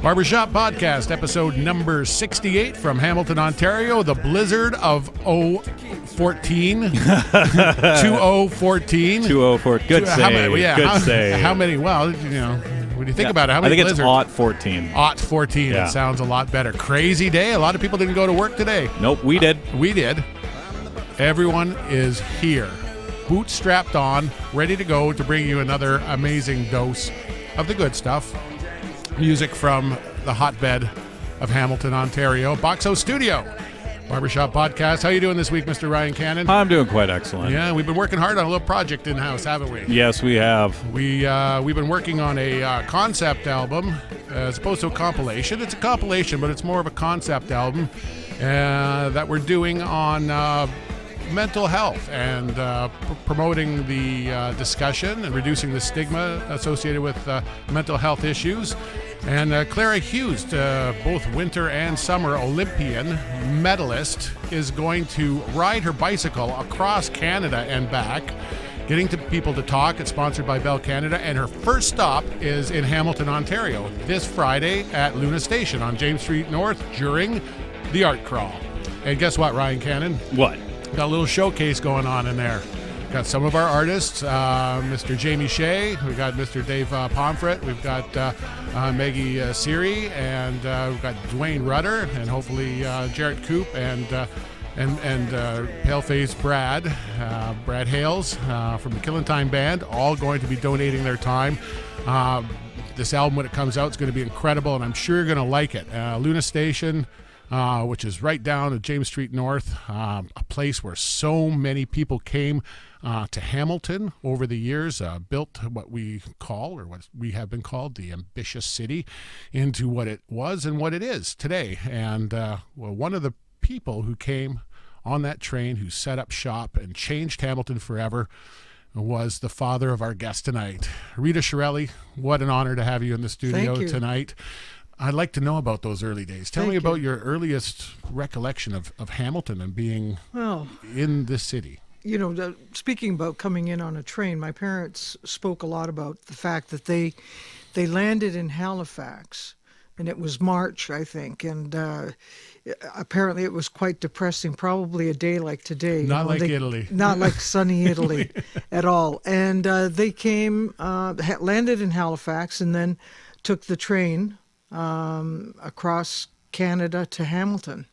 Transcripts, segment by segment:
Barbershop Podcast, episode number 68 from Hamilton, Ontario. The blizzard of 2014. 2014. 2014. Good save. Good save. How many? Well, you know, when you think about it, how many blizzards? I think it's 14. 14. Yeah. It sounds a lot better. Crazy day. A lot of people didn't go to work today. Nope, we did. We did. Everyone is here. Boots strapped on, ready to go to bring you another amazing dose of the good stuff. Music from the hotbed of Hamilton, Ontario. Boxo Studio. Barbershop Podcast. How you doing this week, Mr. Ryan Cannon? I'm doing quite excellent. Yeah, we've been working hard on a little project in-house, haven't we? Yes, we have. We've been working on a concept album as opposed to a compilation. It's a compilation, but it's more of a concept album that we're doing on mental health and promoting the discussion and reducing the stigma associated with mental health issues. And Clara Hughes, both winter and summer Olympian medalist, is going to ride her bicycle across Canada and back, getting to people to talk. It's sponsored by Bell Canada, and her first stop is in Hamilton, Ontario, this Friday at Luna Station on James Street North during the Art Crawl. And guess what, Ryan Cannon? What? Got a little showcase going on in there. Got some of our artists, Mr. Jamie Shea, we've got Mr. Dave Pomfret, we've got Maggie Siri, and we've got Dwayne Rudder, and hopefully Jarrett Coop, and Paleface Brad Hales from the Killentine Band, all going to be donating their time. This album, when it comes out, is going to be incredible, and I'm sure you're going to like it. Luna Station, which is right down at James Street North, a place where so many people came to Hamilton over the years, built what we call, or what we have been called, the ambitious city into what it was and what it is today. And one of the people who came on that train, who set up shop and changed Hamilton forever, was the father of our guest tonight. Rita Chiarelli, what an honor to have you in the studio tonight. I'd like to know about those early days. Tell me about your earliest recollection of Hamilton and being in this city. You know, speaking about coming in on a train, my parents spoke a lot about the fact that they landed in Halifax, and it was March, I think, and apparently it was quite depressing, probably a day like today. Not like Italy. Not like sunny Italy at all. And they came, landed in Halifax, and then took the train across Canada to Hamilton.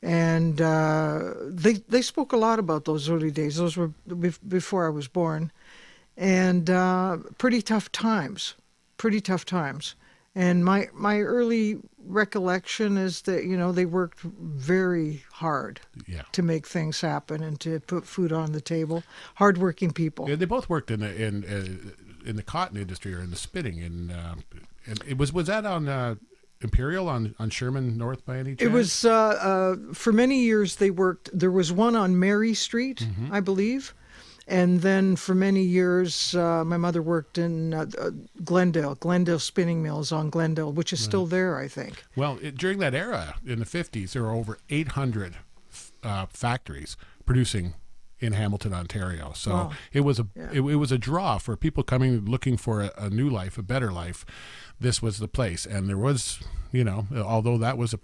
And they spoke a lot about those early days. Those were before I was born. And pretty tough times. And my early recollection is that, you know, they worked very hard to make things happen and to put food on the table. Hardworking people. Yeah, they both worked in the cotton industry, or in the spinning. And it was that on Imperial on Sherman North by any chance? It was for many years they worked. There was one on Mary Street, I believe. And then for many years, my mother worked in Glendale Spinning Mills on Glendale, which is still there, I think. Well, during that era, in the 50s, there were over 800 factories producing in Hamilton, Ontario. So it was it was a draw for people coming, looking for a new life, a better life. This was the place. And there was, you know, although that was a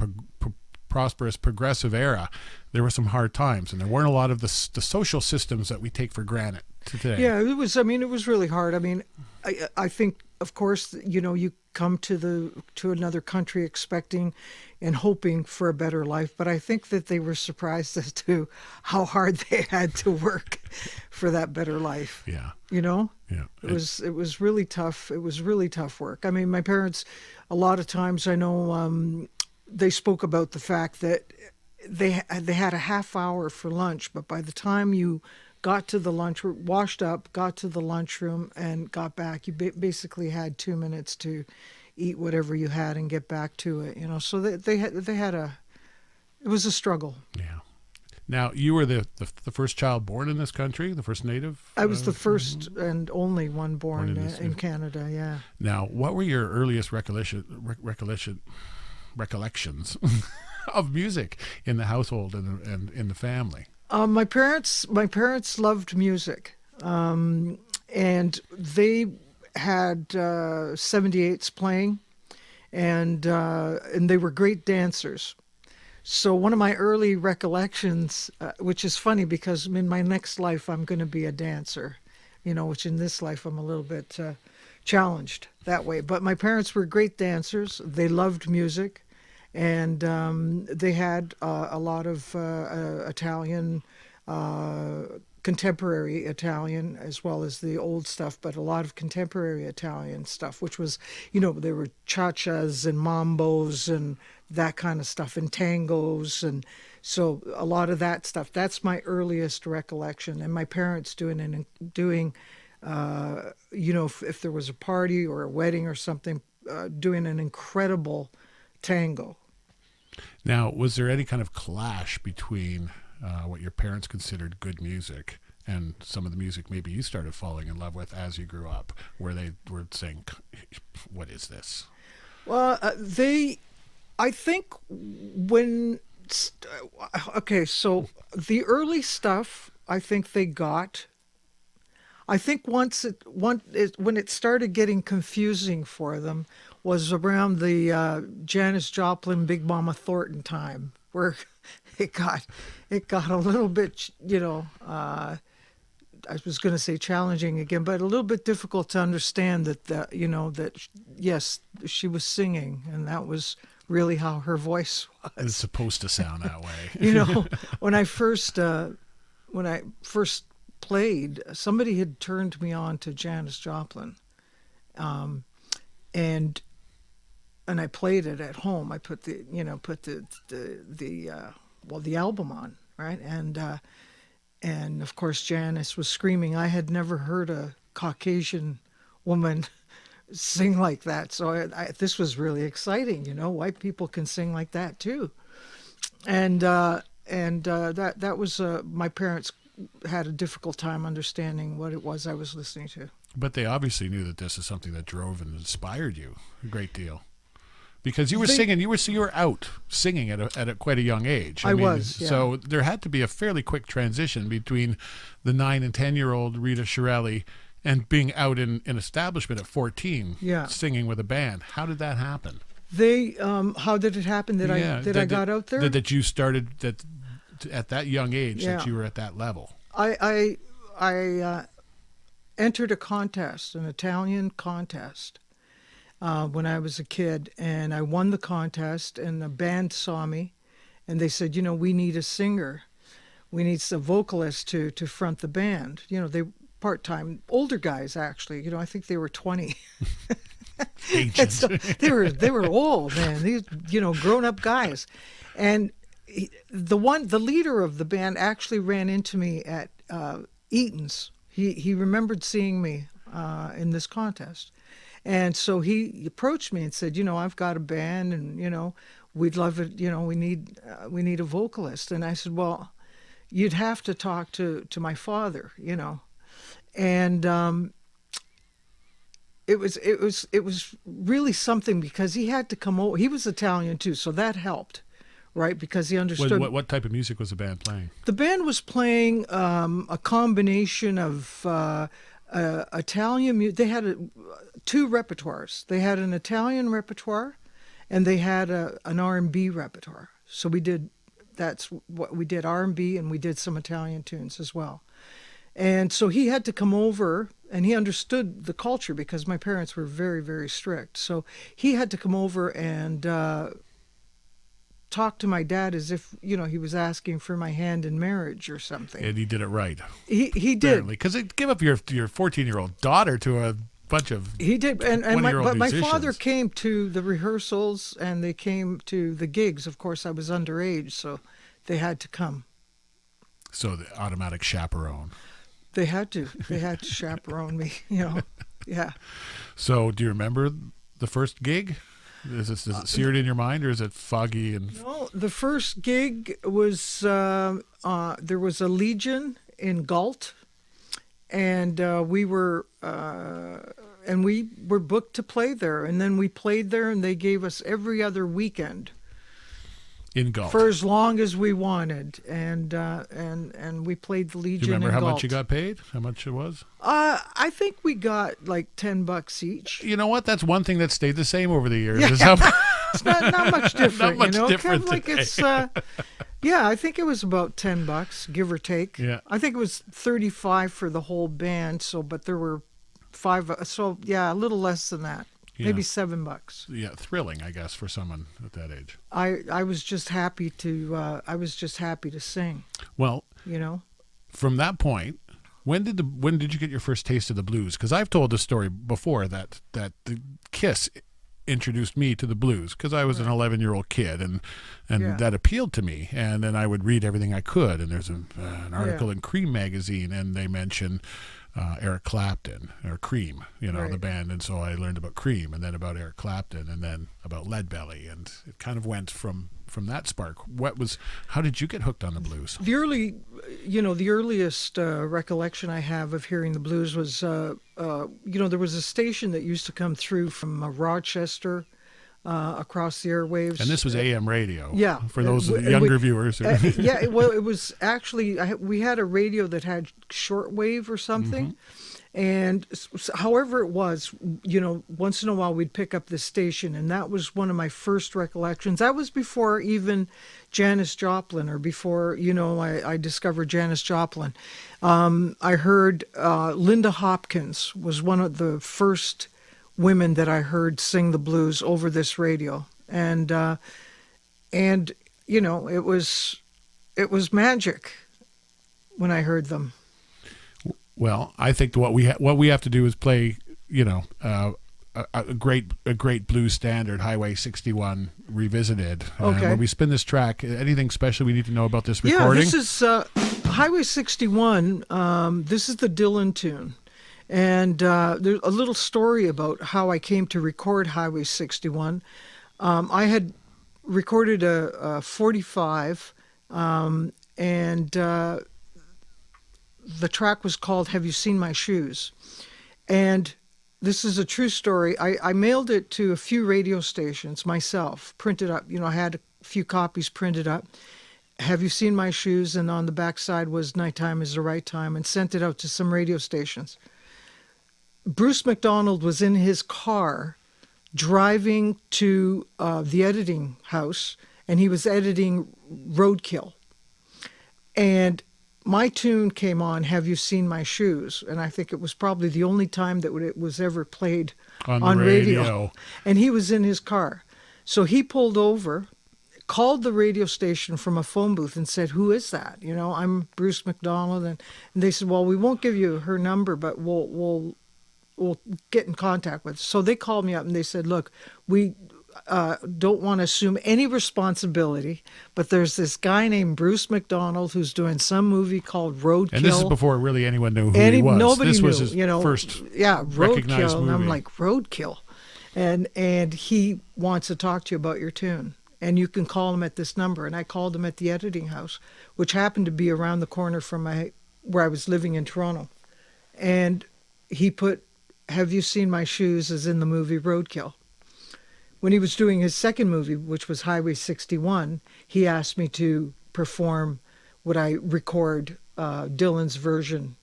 prosperous, progressive era, there were some hard times, and there weren't a lot of the social systems that we take for granted today. Yeah, it was. I mean, it was really hard. I mean, I think, of course, you know, you come to another country expecting and hoping for a better life, but I think that they were surprised as to how hard they had to work for that better life. Yeah. You know? Yeah. It was really tough. It was really tough work. I mean, my parents, a lot of times, I know, they spoke about the fact that they had a half hour for lunch, but by the time you got to the lunch, washed up, got to the lunchroom, and got back, you basically had 2 minutes to eat whatever you had and get back to it. You know, so it was a struggle. Yeah. Now, you were the first child born in this country, the first native? I was the first and only one born in Canada. Yeah. Now, what were your earliest recollections of music in the household and in the family? My parents loved music, and they had 78s playing, and they were great dancers. So one of my early recollections, which is funny because in my next life I'm going to be a dancer, which in this life I'm a little bit challenged that way. But my parents were great dancers. They loved music, and they had a lot of Italian, contemporary Italian, as well as the old stuff, but a lot of contemporary Italian stuff, which was, there were cha-chas and mambos and that kind of stuff, and tangos, and so a lot of that stuff. That's my earliest recollection, and my parents doing if there was a party or a wedding or something, doing an incredible tango. Now, was there any kind of clash between what your parents considered good music and some of the music maybe you started falling in love with as you grew up, where they were saying, what is this? Well, I think so the early stuff, I think they got. I think when it started getting confusing for them was around the Janis Joplin, Big Mama Thornton time, where it got a little bit, I was going to say challenging again, but a little bit difficult to understand that yes, she was singing, and that was really how her voice was. It's supposed to sound that way. When I first played, somebody had turned me on to Janis Joplin, and I played it at home. I put the album on, right, and of course Janis was screaming. I had never heard a Caucasian woman sing like that, so this was really exciting. White people can sing like that too, and that was my parents had a difficult time understanding what it was I was listening to. But they obviously knew that this is something that drove and inspired you a great deal, because you were singing. You were out singing at quite a young age. I was. Yeah. So there had to be a fairly quick transition between the 9 and 10-year-old Rita Chiarelli and being out in an establishment at 14, singing with a band. How did that happen? How did it happen that I got out there? That you started that at that young age, that you were at that level. I entered a contest, an Italian contest, when I was a kid, and I won the contest, and the band saw me, and they said, we need a singer. We need a vocalist to front the band. They part-time, older guys, actually. I think they were 20. And so they were old, man. These, grown-up guys. And the leader of the band actually ran into me at Eaton's. He remembered seeing me in this contest, and so he approached me and said, I've got a band, and we'd love it. We need a vocalist. And I said, well, you'd have to talk to my father, and it was really something, because he had to come over. He was Italian too, so that helped. Right, because he understood. What type of music was the band playing? The band was playing a combination of Italian music. They had two repertoires. They had an Italian repertoire, and they had an R&B repertoire. So that's what we did, R&B, and we did some Italian tunes as well. And so he had to come over, and he understood the culture, because my parents were very, very strict. So he had to come over and talk to my dad as if he was asking for my hand in marriage or something. And he did it right. He did, because give up your 14-year-old daughter to a bunch of he did, and my musicians. father came to the rehearsals, and they came to the gigs. Of course, I was underage, so they had to come. So the automatic chaperone. They had to chaperone me. Yeah. So do you remember the first gig? Is it seared in your mind, or is it foggy? No, the first gig was there was a Legion in Galt, and we were booked to play there, and then we played there, and they gave us every other weekend. in Galt. for as long as we wanted, and we played the Do Legion. you remember in how Galt. much you got paid? How much it was? I think we got like $10 each. You know what? That's one thing that stayed the same over the years. Is how It's not much different. much you know, different kind of like it's. Yeah, I think it was about $10, give or take. Yeah. I think it was 35 for the whole band. So, but there were 5. So yeah, a little less than that. Yeah. Maybe $7. yeah, thrilling, I guess, for someone at that age. I was just happy to. I was just happy to sing. Well, You know. from that point, when did you get your first taste of the blues? Because I've told this story before that the Kiss introduced me to the blues because I was an 11-year-old kid and Yeah. that appealed to me, and then I would read everything I could, and there's an article Yeah. in Cream magazine, and they mention Eric Clapton or Cream, the Right. band, and so I learned about Cream and then about Eric Clapton and then about Leadbelly, and it kind of went from that spark. How did you get hooked on the blues? The earliest recollection I have of hearing the blues was, there was a station that used to come through from Rochester across the airwaves. And this was AM radio. Yeah. For those And younger viewers. yeah, it was actually, we had a radio that had shortwave or something. And however it was, once in a while we'd pick up this station, and that was one of my first recollections. That was before even Janis Joplin, or before, I discovered Janis Joplin. I heard Linda Hopkins was one of the first women that I heard sing the blues over this radio. And it was magic when I heard them. Well, I think what we have to do is play, a great blues standard, Highway 61 Revisited. Okay. When we spin this track, anything special we need to know about this recording? Yeah, this is Highway 61. This is the Dylan tune. And there's a little story about how I came to record Highway 61. I had recorded a 45, and the track was called Have You Seen My Shoes? And this is a true story. I mailed it to a few radio stations myself, printed up. I had a few copies printed up. Have You Seen My Shoes? And on the back side was Nighttime is the Right Time, and sent it out to some radio stations. Bruce McDonald was in his car driving to the editing house, and he was editing Roadkill. And my tune came on, Have You Seen My Shoes? And I think it was probably the only time that it was ever played on radio. And he was in his car. So he pulled over, called the radio station from a phone booth and said, who is that? I'm Bruce McDonald. And they said, well, we won't give you her number, but we'll get in contact with her. So they called me up and they said, look, we don't want to assume any responsibility, but there's this guy named Bruce McDonald who's doing some movie called Roadkill. And this is before really anyone knew who he was. Nobody this knew, was his first recognized Roadkill. movie. And I'm like, Roadkill. And he wants to talk to you about your tune. And you can call him at this number. And I called him at the editing house, which happened to be around the corner from where I was living in Toronto. And he put Have You Seen My Shoes as in the movie Roadkill. When he was doing his second movie, which was Highway 61, he asked me to perform, would I record Dylan's version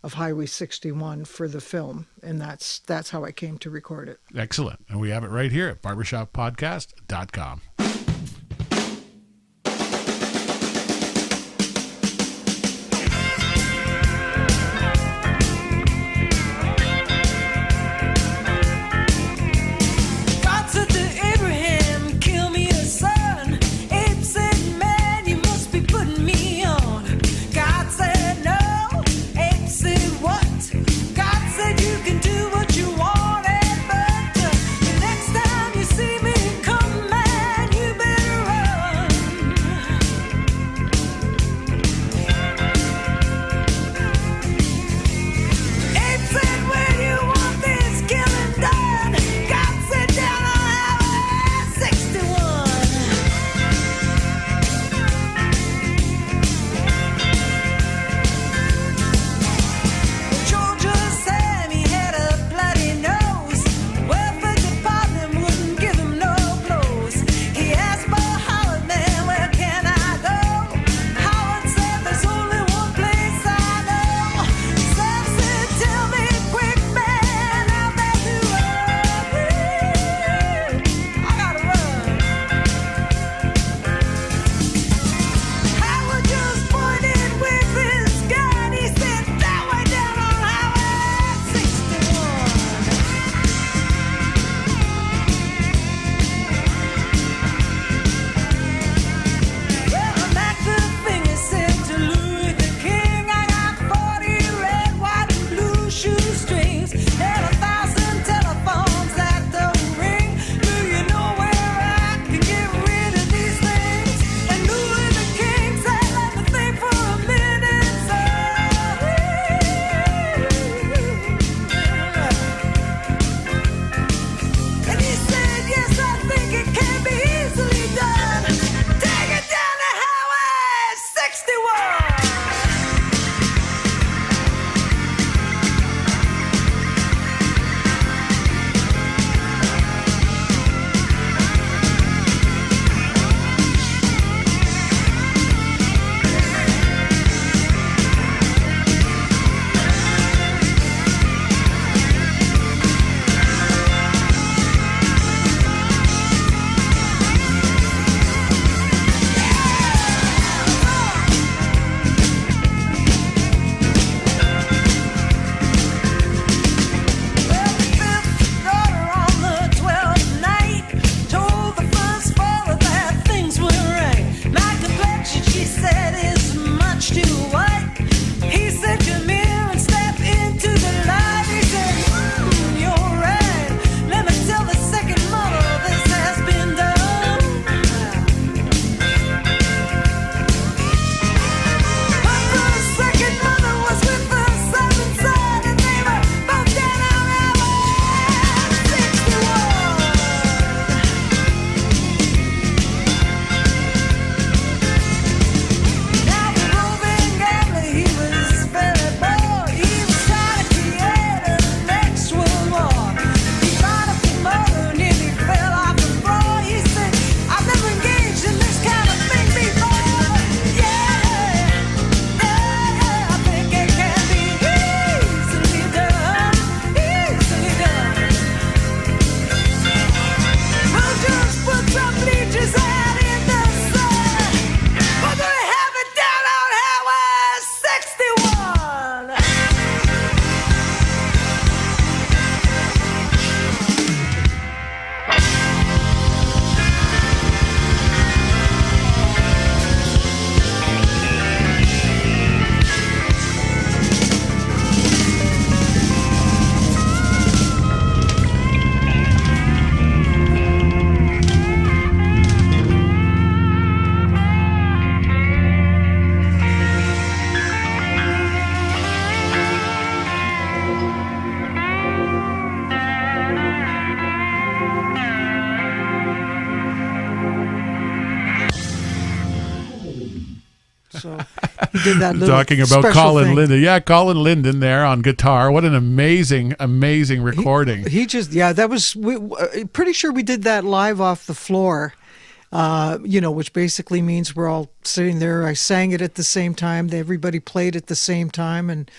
of Highway 61 for the film, and that's how I came to record it. Excellent. And we have it right here at barbershoppodcast.com. Next time you see me, come and So he did that little Talking about special Colin thing. Linden. Yeah, Colin Linden there on guitar. What an amazing, amazing recording. He just, yeah, that was, pretty sure we did that live off the floor, which basically means we're all sitting there. I sang it at the same time. Everybody played at the same time. And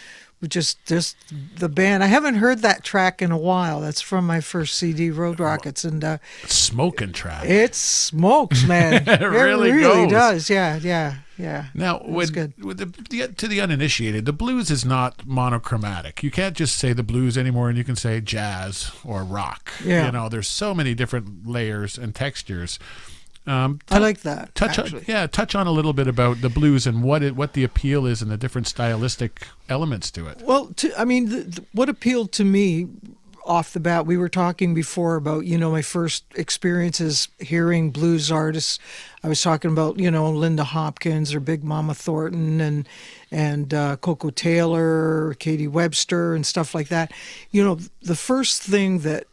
we just the band. I haven't heard that track in a while. That's from my first CD, Road Rockets. And Smoking track. it smokes, man. It really goes. does. Yeah. Now, It's good. To the uninitiated, the blues is not monochromatic. You can't just say the blues anymore, and you can say jazz or rock. Yeah. There's so many different layers and textures. I like that. Touch on a little bit about the blues and what the appeal is and the different stylistic elements to it. Well, what appealed to me off the bat, we were talking before about, my first experiences hearing blues artists. I was talking about, Linda Hopkins or Big Mama Thornton and Coco Taylor, Katie Webster and stuff like that. The first thing that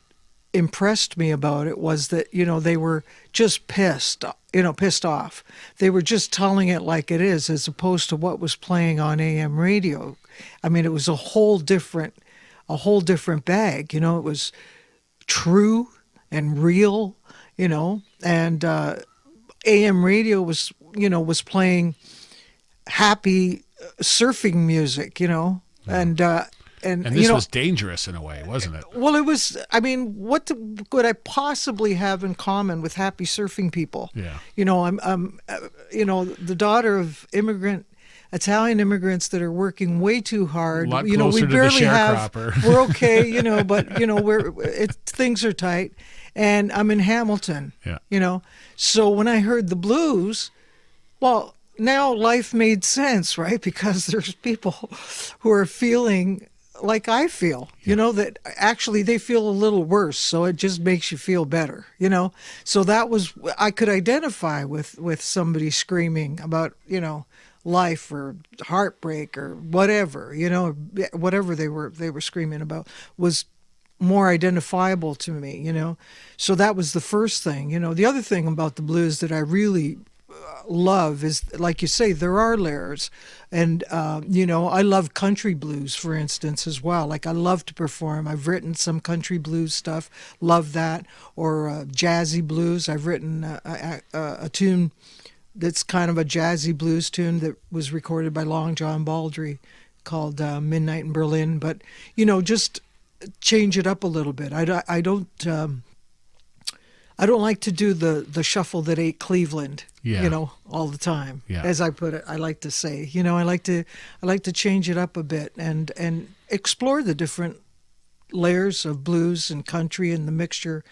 impressed me about it was that, they were just pissed off. They were just telling it like it is, as opposed to what was playing on AM radio. I mean, it was a whole different bag. It was true and real, and AM radio was playing happy surfing music, and this was dangerous in a way, wasn't it? Well, it was. I mean, what could I possibly have in common with happy surfing people? Yeah. I'm the daughter of Italian immigrants that are working way too hard. A lot we closer to the barely have. sharecropper. We're okay, but things are tight, and I'm in Hamilton. Yeah. So when I heard the blues, well, now life made sense, right? Because there's people who are feeling like I feel, that actually they feel a little worse. So it just makes you feel better, So that was, I could identify with somebody screaming about, life or heartbreak or whatever, whatever they were screaming about was more identifiable to me, So that was the first thing. The other thing about the blues that I really love is, like you say, there are layers, and I love country blues, for instance, as well. Like, I love to perform. I've written some country blues stuff, love that, or jazzy blues. I've written a tune that's kind of a jazzy blues tune that was recorded by Long John Baldry called Midnight in Berlin, but just change it up a little bit. I don't like to do the shuffle that ate Cleveland, all the time. Yeah. As I put it, I like to say, I like to change it up a bit and explore the different layers of blues and country and the mixture.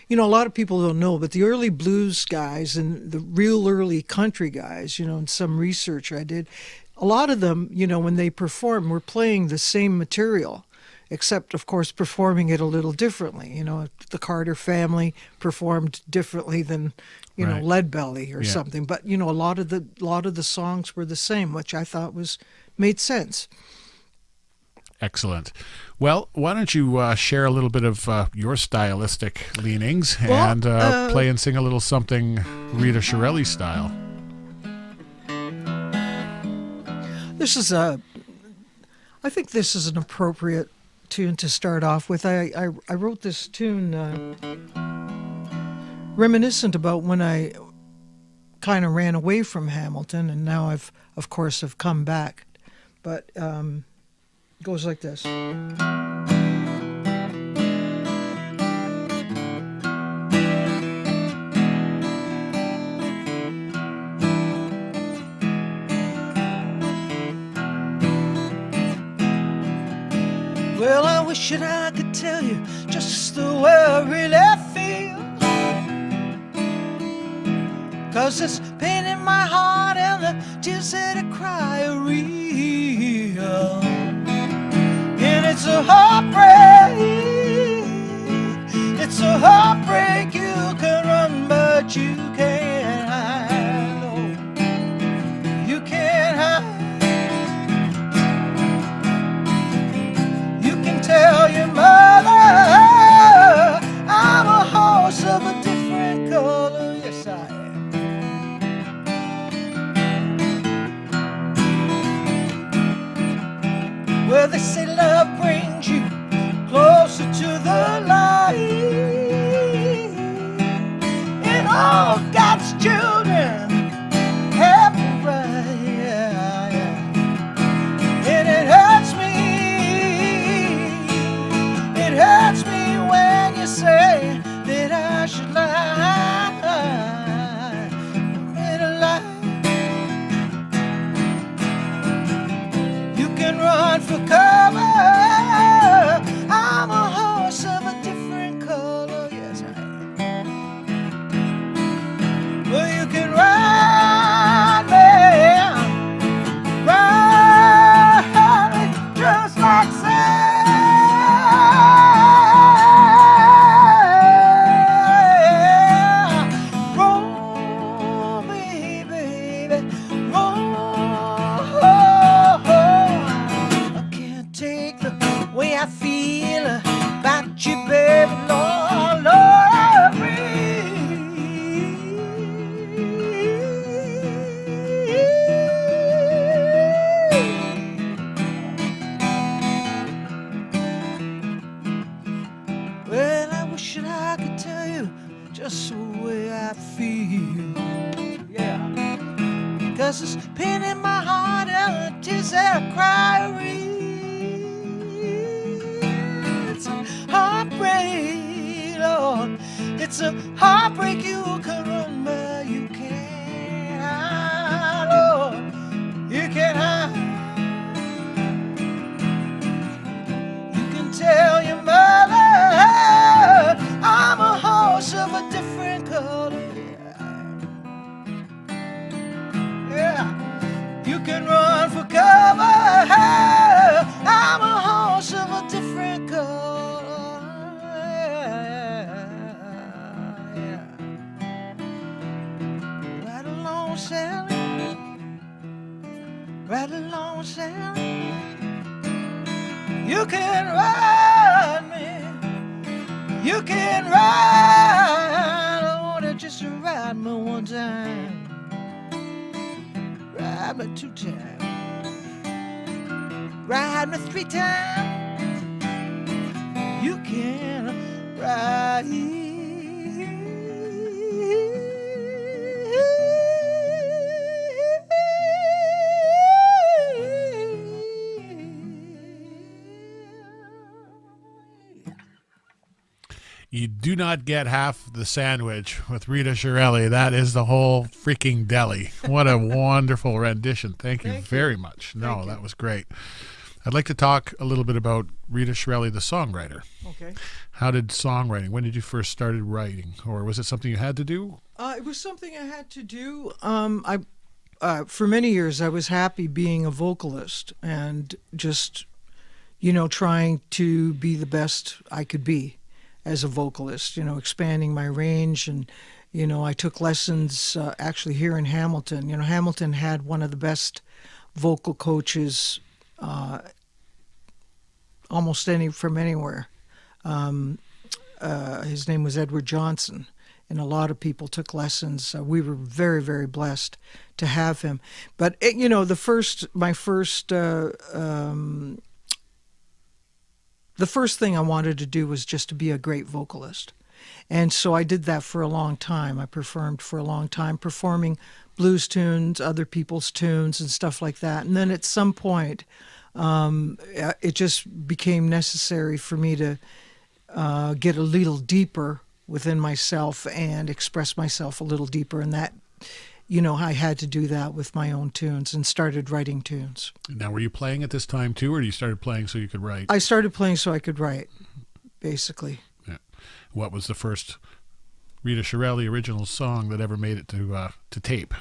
A lot of people don't know, but the early blues guys and the real early country guys, in some research I did, a lot of them, when they perform, were playing the same material, except, of course, performing it a little differently. The Carter family performed differently than, Right. Leadbelly or Yeah. something. But, a lot of the songs were the same, which I thought made sense. Excellent. Well, why don't you share a little bit of your stylistic leanings and play and sing a little something Rita Shirelli style? I think this is an appropriate tune to start off with. I wrote this tune reminiscent about when I kind of ran away from Hamilton, and now I've come back. But it goes like this. Well, I wish that I could tell you just the way I really feel, 'cause this pain in my heart and the tears that I cry are real. And it's a heartbreak, it's a heartbreak. You can run but you can't hide. No, you can't hide. Tell your mother I'm a horse of a different color. Yes, I am. for cover. I'm a horse of a different color. Yes, I am. Well, you can ride me just like sand. Roll me, baby, roll. I can't take the way I feel about you, baby, Lord, Lord, well, I wish that I could tell you just the way I feel. Yeah. Cause there's pain in my heart and the tears that I cry. It's a heartbreak, Lord. It's a heartbreak you can run, but you can't hide, Lord. You can't hide. You can tell your mother I'm a horse of a different color. Yeah, you can run for cover. I'm a horse of a different color. Yeah. Right along, Sally. Right along, Sally. You can ride me. You can ride. I wanna just ride me one time. Ride me 2 times. Ride me 3 times. You can ride. You do not get half the sandwich with Rita Shirelli. That is the whole freaking deli. What a wonderful rendition. Thank you very much. No, that was great. I'd like to talk a little bit about Rita Shirelli, the songwriter. Okay. How did songwriting, when did you first started writing? Or was it something you had to do? It was something I had to do. For many years, I was happy being a vocalist and just, trying to be the best I could be as a vocalist, expanding my range. And, I took lessons actually here in Hamilton. Hamilton had one of the best vocal coaches almost from anywhere. His name was Edward Johnson, and a lot of people took lessons. We were very, very blessed to have him. But the first thing I wanted to do was just to be a great vocalist, and so I did that for a long time. I performed for a long time, performing blues tunes, other people's tunes, and stuff like that. And then at some point, it just became necessary for me to get a little deeper within myself and express myself a little deeper. And that, I had to do that with my own tunes and started writing tunes. Now, were you playing at this time too, or you started playing so you could write? I started playing so I could write, basically. Yeah. What was the first Rita Shirelli original song that ever made it to tape?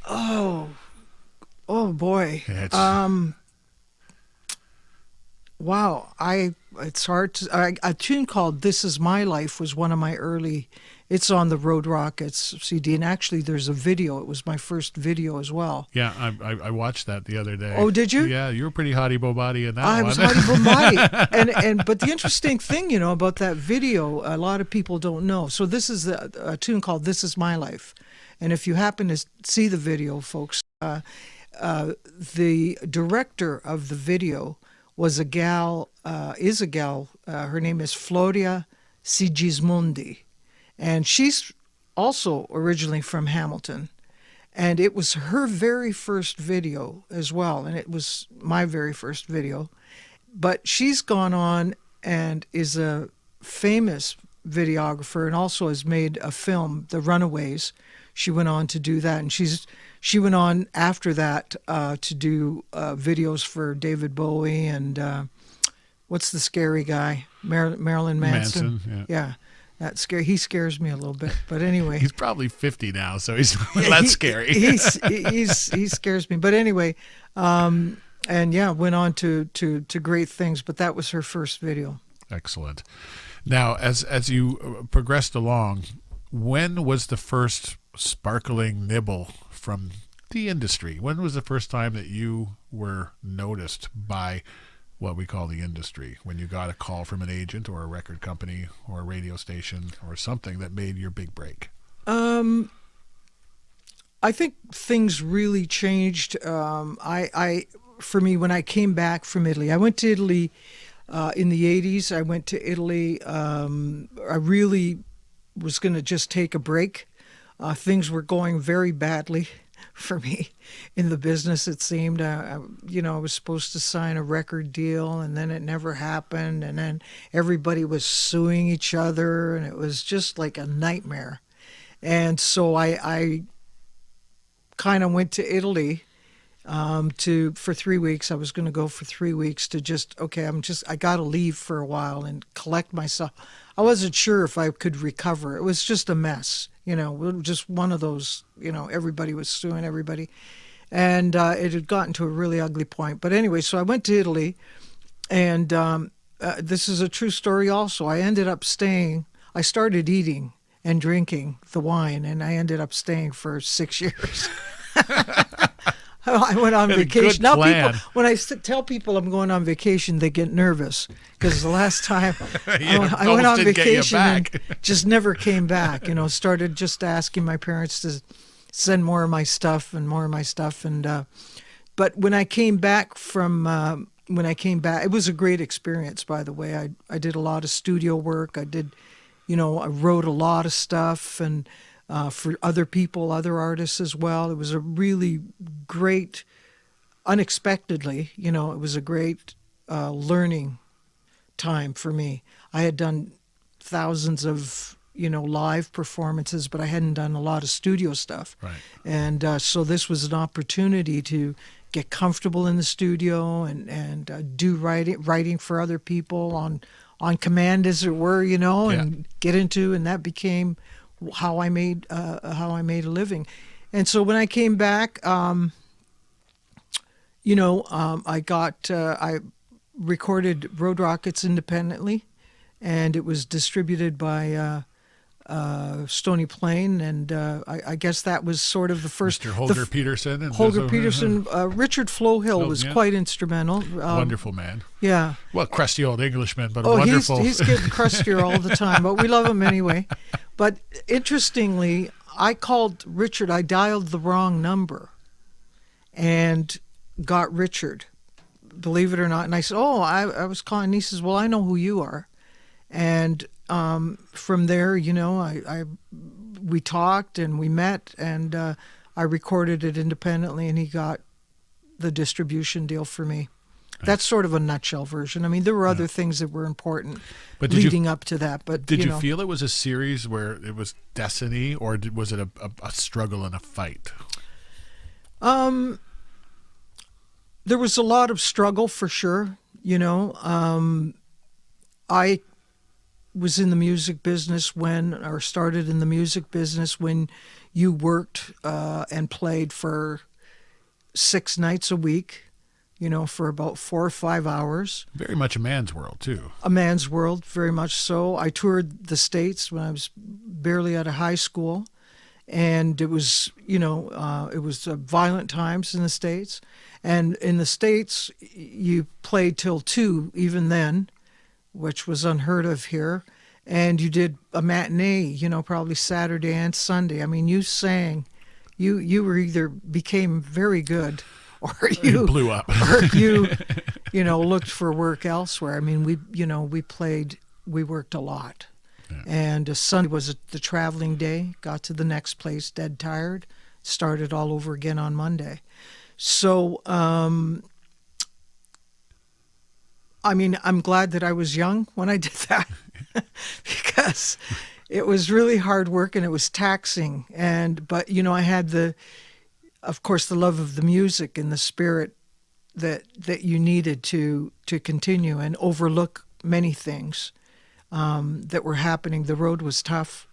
Oh boy. Wow, it's hard to. A tune called "This Is My Life" was one of my early. It's on the Road Rockets CD, and actually, there's a video. It was my first video as well. Yeah, I watched that the other day. Oh, did you? Yeah, you were pretty hottie bobati in that one. I was hottie bobati, but the interesting thing, about that video, a lot of people don't know. So this is a tune called "This Is My Life," and if you happen to see the video, folks, the director of the video was a gal, her name is Floria Sigismondi, and she's also originally from Hamilton, and it was her very first video as well, and it was my very first video, but she's gone on and is a famous videographer and also has made a film, The Runaways. She went on to do that, and she's she went on after that to do videos for David Bowie and what's the scary guy, Marilyn Manson. Yeah, that's scary. He scares me a little bit, but anyway, He's probably 50 now, so he's less scary. He scares me, but anyway, and yeah, went on to great things. But that was her first video. Excellent. Now, as you progressed along, when was the first sparkling nibble from the industry? When was the first time that you were noticed by what we call the industry? When you got a call from an agent or a record company or a radio station or something that made your big break? I think things really changed. For me, when I came back from Italy, I went to Italy in the 80s. I went to Italy. I really was going to just take a break. Things were going very badly for me in the business, it seemed. I was supposed to sign a record deal, and then it never happened. And then everybody was suing each other, and it was just like a nightmare. And so I kind of went to Italy for 3 weeks. I was going to go for 3 weeks to I got to leave for a while and collect myself. I wasn't sure if I could recover. It was just a mess, just one of those, everybody was suing everybody. And it had gotten to a really ugly point. But anyway, so I went to Italy, and this is a true story also. I ended up staying. I started eating and drinking the wine, and I ended up staying for 6 years. I went on vacation. Now, people, when I tell people I'm going on vacation, they get nervous because the last time I went on vacation and just never came back. Started just asking my parents to send more of my stuff. And but when I came back it was a great experience. By the way, I did a lot of studio work. I wrote a lot of stuff and. For other people, other artists as well. It was a really great, unexpectedly, it was a great learning time for me. I had done thousands of, live performances, but I hadn't done a lot of studio stuff. Right. And so this was an opportunity to get comfortable in the studio and do writing for other people on command, as it were, and get into, and that became how I made a living. And so when I came back, I recorded Road Rockets independently, and it was distributed by Stony Plain, and I guess that was sort of the first. Mr. Holger Peterson. And Holger Peterson. Richard Flohill was quite instrumental. Wonderful man. Yeah. Well, crusty old Englishman, but wonderful. He's getting crustier all the time, but we love him anyway. But interestingly, I dialed the wrong number and got Richard, believe it or not. And I said, I was calling. And he says, well, I know who you are. And from there, we talked and we met, and I recorded it independently, and he got the distribution deal for me. That's sort of a nutshell version. I mean, there were other things that were important leading up to that. But did you feel it was a series where it was destiny, or was it a struggle and a fight? There was a lot of struggle for sure. I was in the music business started in the music business when you worked and played for 6 nights a week. For about 4 or 5 hours. Very much a man's world, too. A man's world, very much so. I toured the States when I was barely out of high school. And it was, it was violent times in the States. And in the States, you played till 2, even then, which was unheard of here. And you did a matinee, probably Saturday and Sunday. I mean, you sang. You were either became very good or you blew up, or you looked for work elsewhere. I mean, we worked a lot, and Sunday was the traveling day. Got to the next place dead tired, started all over again on Monday. So, I'm glad that I was young when I did that because it was really hard work and it was taxing. But I had of course, the love of the music and the spirit that you needed to continue and overlook many things that were happening. The road was tough.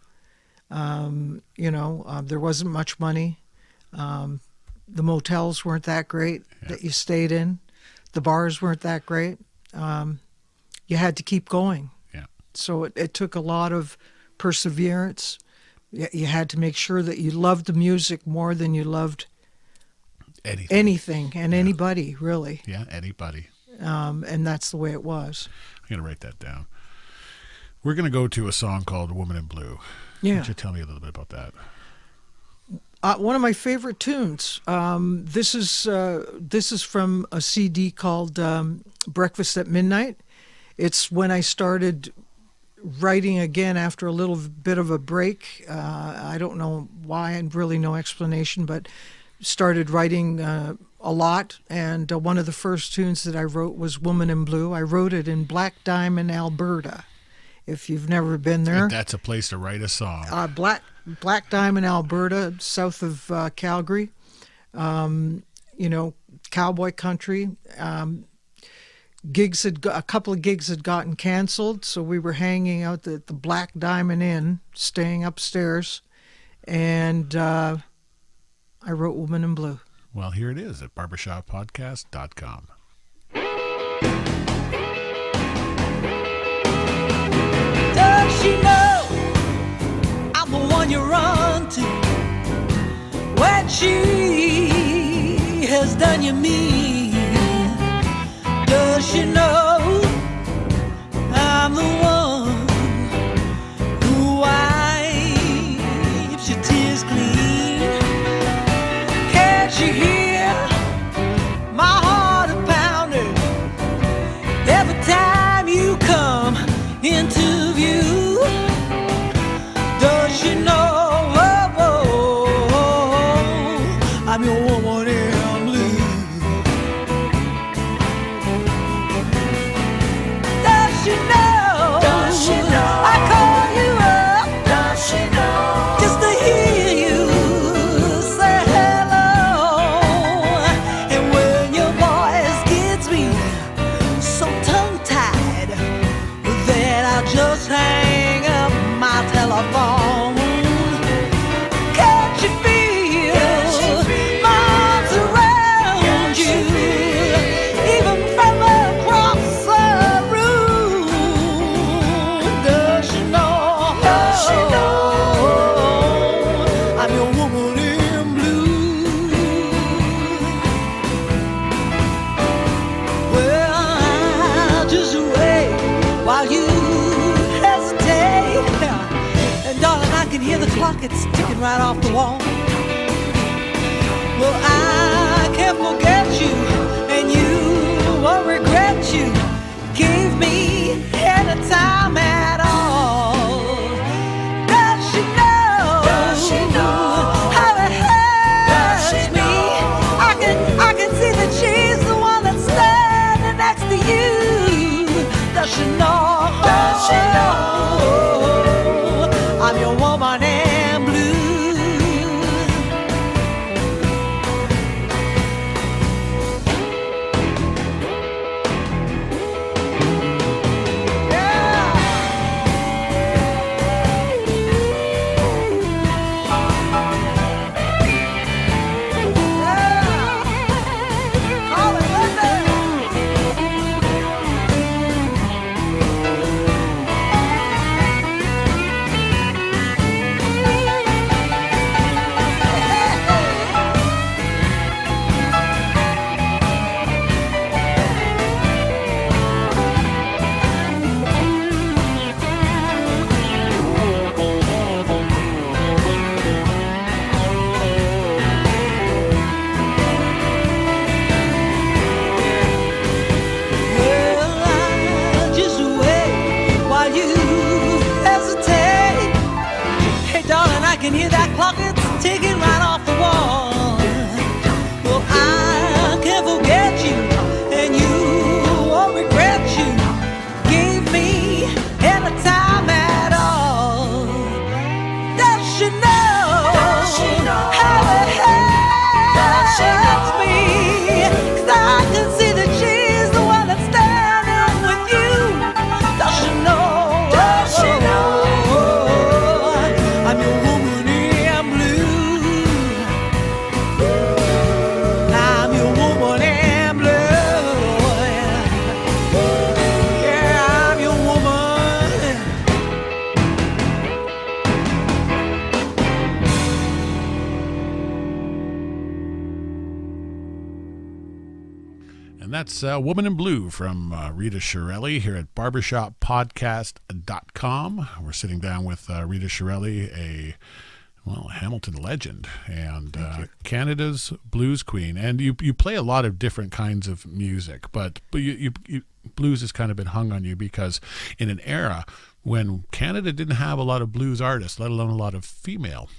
There wasn't much money. The motels weren't that great that you stayed in. The bars weren't that great. You had to keep going. Yeah. So it took a lot of perseverance. You had to make sure that you loved the music more than you loved anything and anybody, really. Yeah, anybody. And that's the way it was. I'm going to write that down. We're going to go to a song called Woman in Blue. Yeah. Why don't you tell me a little bit about that? One of my favorite tunes. This is from a CD called Breakfast at Midnight. It's when I started writing again after a little bit of a break. I don't know why, and really no explanation, but started writing a lot. And one of the first tunes that I wrote was Woman in Blue. I wrote it in Black Diamond, Alberta. If you've never been there. That's a place to write a song. Black Diamond, Alberta, south of Calgary. Cowboy country. A couple of gigs had gotten canceled, so we were hanging out at the Black Diamond Inn, staying upstairs, and I wrote Woman in Blue. Well, here it is at barbershoppodcast.com. Does she know I'm the one you run to when she has done you mean? Does she know I'm the one who wipes your tears clean? Can't you hear my heart a pounding every time you come into view? Does she know I'm your woman in blue? Does she know? Does she know? I call you up. Does she know? Just to hear you say hello. And when your voice gets me so tongue-tied that I'll just hang up my telephone. Can't you feel my arms around you, even from across the room? Does she know? Does she know I'm your woman in blue? Well, I'll just wait while you hesitate. And darling, I can hear the clock, it's ticking right off the wall. Well, I can't forget you, and you won't regret you gave me any time at all. Does she know? Does she know how it hurts me? I can see that she's the one that's standing next to you. Does she know? Does she know I'm your woman in blue? can hear that clock, it's ticking right off the wall. Well, I can't forget you, and you won't regret you gave me any time at all. Does she know? Does she know how it happened? And that's Woman in Blue from Rita Shirelli here at barbershoppodcast.com. We're sitting down with Rita Shirelli, a Hamilton legend and Canada's blues queen. And you play a lot of different kinds of music, but you blues has kind of been hung on you because in an era when Canada didn't have a lot of blues artists, let alone a lot of female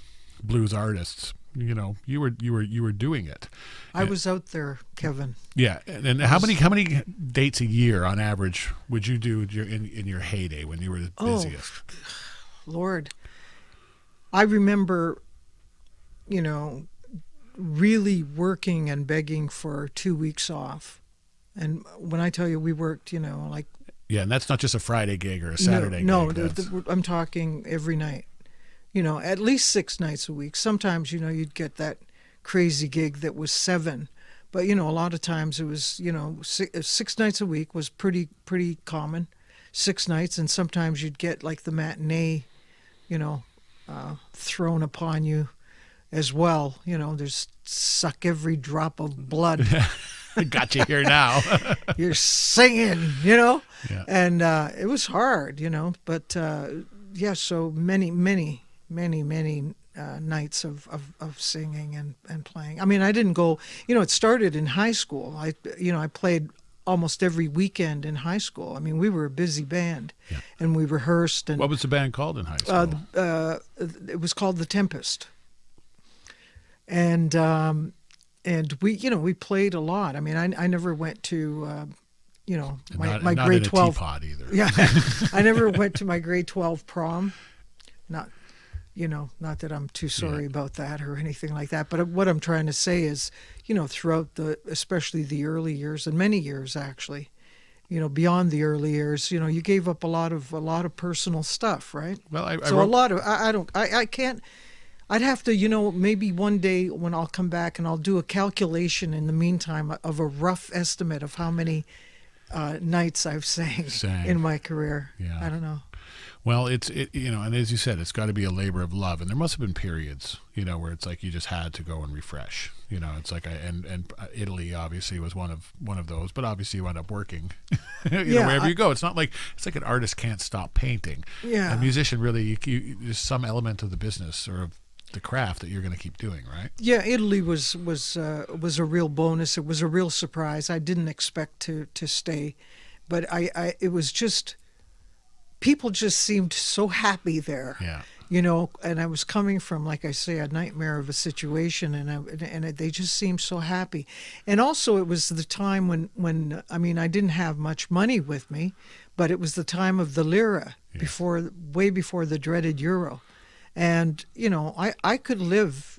blues artists, you know, you were doing it. I was out there, Kevin. Yeah, and how many dates a year on average would you do in your heyday when you were the busiest? Lord, I remember, you know, really working and begging for 2 weeks off. And when I tell you we worked, you know, like... Yeah, and that's not just a Friday gig or a Saturday gig. No, I'm talking every night. You know, at least 6 nights a week. Sometimes, you know, you'd get that crazy gig that was 7. But, you know, a lot of times it was, you know, 6 nights a week was pretty common. 6 nights, and sometimes you'd get like the matinee, you know, thrown upon you as well. You know, there's suck every drop of blood. Got you here now. You're singing, you know? Yeah. And it was hard, you know, but yeah, so many nights of singing and playing. I mean, I didn't go, you know, it started in high school. I played almost every weekend in high school. I mean, we were a busy band, and we rehearsed. And what was the band called in high school? It was called The Tempest. And we, you know, we played a lot. I mean, I never went to, you know, my not grade in a 12 teapot either. Yeah, I never went to my grade 12 prom. Not that I'm too sorry about that or anything like that. But what I'm trying to say is, you know, throughout especially the early years and many years actually, you know, beyond the early years, you know, you gave up a lot of personal stuff, right? Well, I can't. I'd have to, you know, maybe one day when I'll come back and I'll do a calculation in the meantime of a rough estimate of how many nights I've sang in my career. Yeah. I don't know. Well, you know, and as you said, it's got to be a labor of love, and there must have been periods, you know, where it's like you just had to go and refresh. You know, it's like and Italy obviously was one of those, but obviously you end up working, know, wherever you go. It's not like an artist can't stop painting. Yeah, a musician really, there's some element of the business or of the craft that you're going to keep doing, right? Yeah, Italy was a real bonus. It was a real surprise. I didn't expect to stay, but it was just. People just seemed so happy there, you know, and I was coming from, like I say, a nightmare of a situation, and they just seemed so happy. And also it was the time when I mean, I didn't have much money with me, but it was the time of the lira, way before the dreaded euro. And, you know, I could live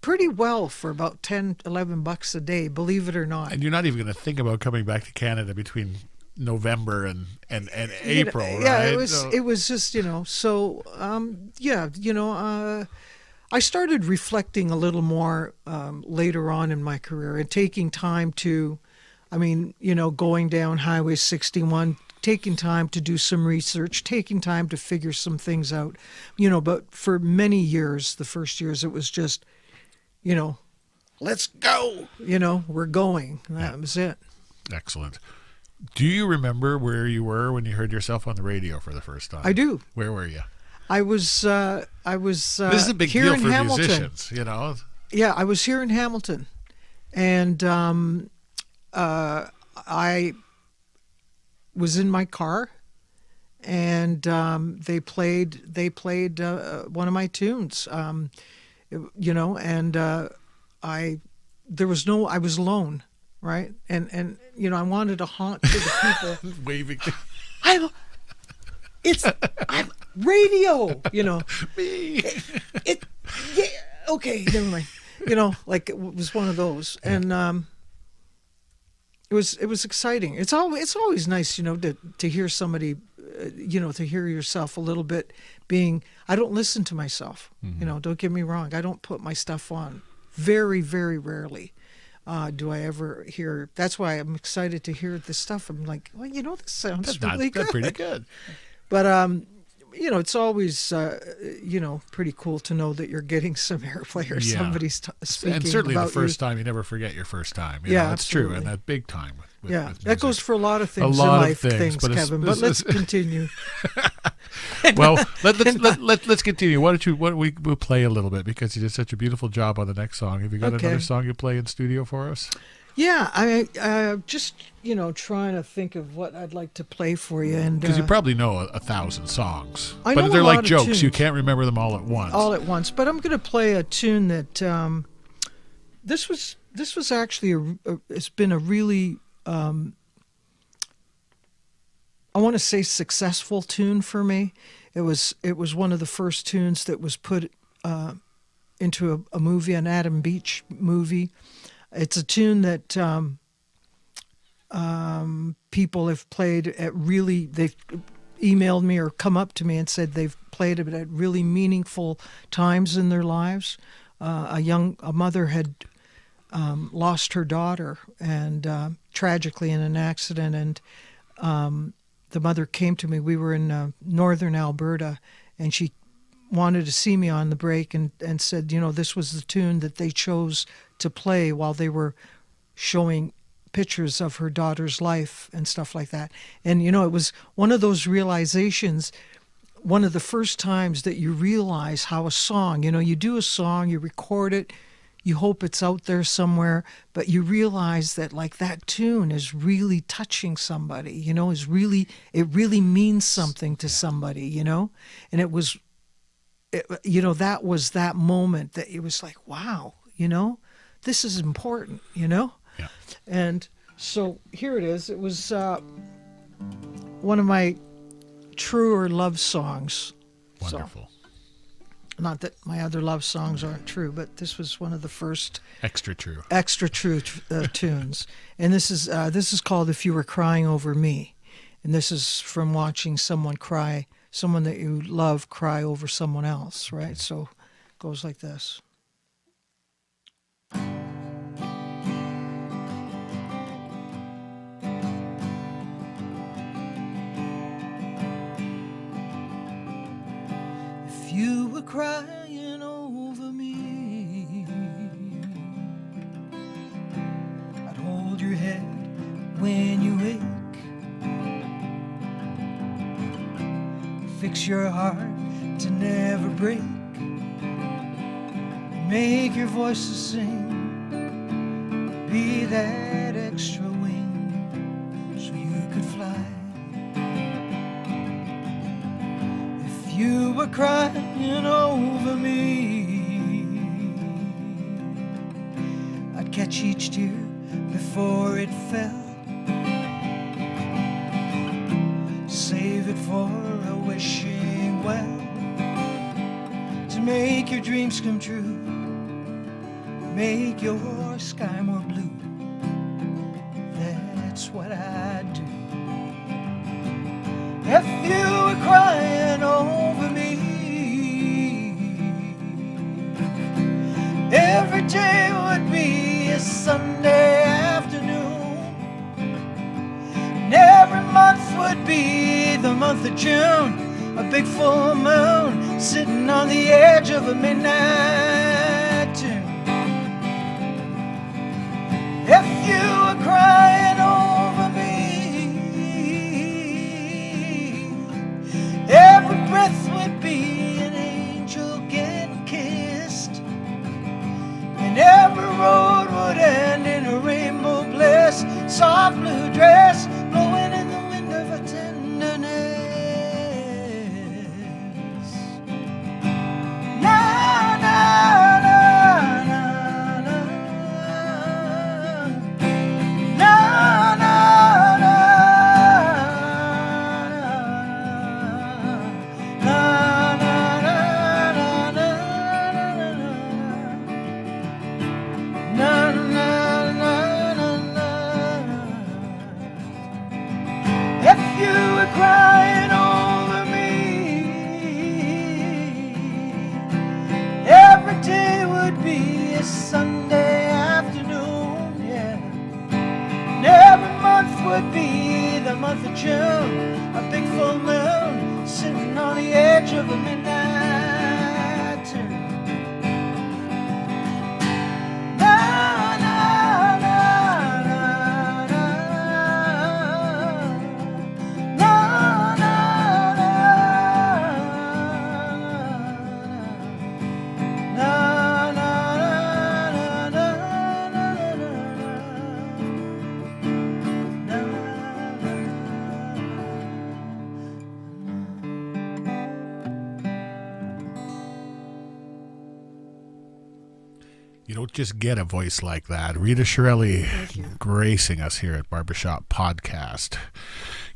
pretty well for about $10-11 a day, believe it or not. And you're not even going to think about coming back to Canada between November and April, right? Yeah, it was just, you know, so you know, I started reflecting a little more later on in my career and taking time to, I mean, you know, going down Highway 61, taking time to do some research, taking time to figure some things out, you know, but for many years, the first years, it was just, you know, let's go, you know, we're going. That was it. Excellent. Do you remember where you were when you heard yourself on the radio for the first time? I do. Where were you? I was this is a big here deal in for Hamilton. musicians, you know. Yeah, I was here in Hamilton, and I was in my car, and they played one of my tunes, you know, and I was alone. Right, and you know, I wanted to honk to the people, waving. I'm radio, you know. Me. Yeah, okay, never mind. You know, like it was one of those, and it was exciting. It's always nice, you know, to hear somebody, you know, to hear yourself a little bit. I don't listen to myself, you know. Don't get me wrong. I don't put my stuff on. Very, very rarely. Do I ever hear? That's why I'm excited to hear this stuff. I'm like, well, you know, this sounds really good. That's pretty good. But it's always, pretty cool to know that you're getting some airplay or Yeah. somebody's speaking And certainly about the first time, you never forget your first time. You Yeah, know, that's true. absolutely. And that big time. With Yeah, with that goes music. for a lot of things lot in of life, things, but it's- Kevin. this But let's is- continue. Well, let's continue. Why don't we'll play a little bit because you did such a beautiful job on the next song. Have you got Okay. another song you play in studio for us? Yeah, I just trying to think of what I'd like to play for you, and Because you probably know 1,000 songs, I but know a they're lot like of jokes. You tunes. can't remember them all at once. all at once. But I'm going to play a tune that this was actually it's been a really I want to say successful tune for me. It was one of the first tunes that was put into a movie, an Adam Beach movie. It's a tune that people have played at really, they've emailed me or come up to me and said they've played it at really meaningful times in their lives. A mother had lost her daughter and tragically in an accident, and the mother came to me. We were in northern Alberta, and she wanted to see me on the break and said, this was the tune that they chose to play while they were showing pictures of her daughter's life and stuff like that. And, it was one of those realizations, one of the first times that you realize how a song, you do a song, you record it, you hope it's out there somewhere, but you realize that like that tune is really touching somebody, it really means something to somebody, and it was, that was that moment that it was like, wow, this is important, Yeah. And so here it is. It was one of my truer love songs. Wonderful. Not that my other love songs aren't true, but this was one of the first Extra true. extra true tunes. And this is called "If You Were Crying Over Me," and this is from watching someone that you love cry over someone else, right? So it goes like this. If you were crying over me, I'd hold your head when you wake, fix your heart to never break, make your voices sing, be that extra wing so you could fly. If you were crying over me, I'd catch each tear before it fell, save it for a wishing well, to make your dreams come true, make your sky more blue. That's what I do. If you were crying over me, every day would be a Sunday afternoon, and every month would be the month of June, a big full moon sitting on the edge of a midnight tune. If you were crying over me, every breath would be an angel getting kissed, and every road would end in a rainbow bliss, soft blue dress blowing in the wind of a tenderness. Na na na na na na na na if you were crying over me, every day would be a Sunday afternoon, yeah. And every month would be the month of June, a big full moon sitting on the edge of a midnight turn. Na, na, na, na, na. Na, na, na, na, na, na, na, na, na. You don't just get a voice like that. Rita Shirelli gracing us here at Barbershop Podcast.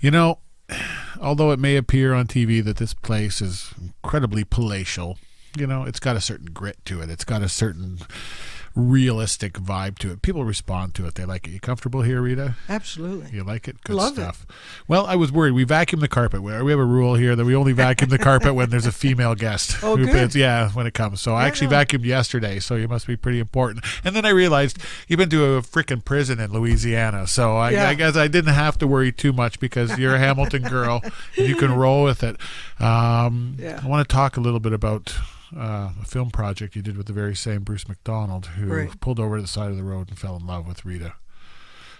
You know, although it may appear on TV that this place is incredibly palatial, you know, it's got a certain grit to it. It's got a certain realistic vibe to it. People respond to it. They like it. You comfortable here, Rita? Absolutely. You like it? Good Love it. stuff. Well, I was worried. We vacuum the carpet. We have a rule here that we only vacuum the carpet when there's a female guest. Oh, who good. bids- yeah, when it comes. So I actually no. vacuumed yesterday, so you must be pretty important. And then I realized you've been to a freaking prison in Louisiana, so Yeah. I guess I didn't have to worry too much because you're a Hamilton girl and you can roll with it. I want to talk a little bit about a film project you did with the very same Bruce McDonald, who Right. pulled over to the side of the road and fell in love with Rita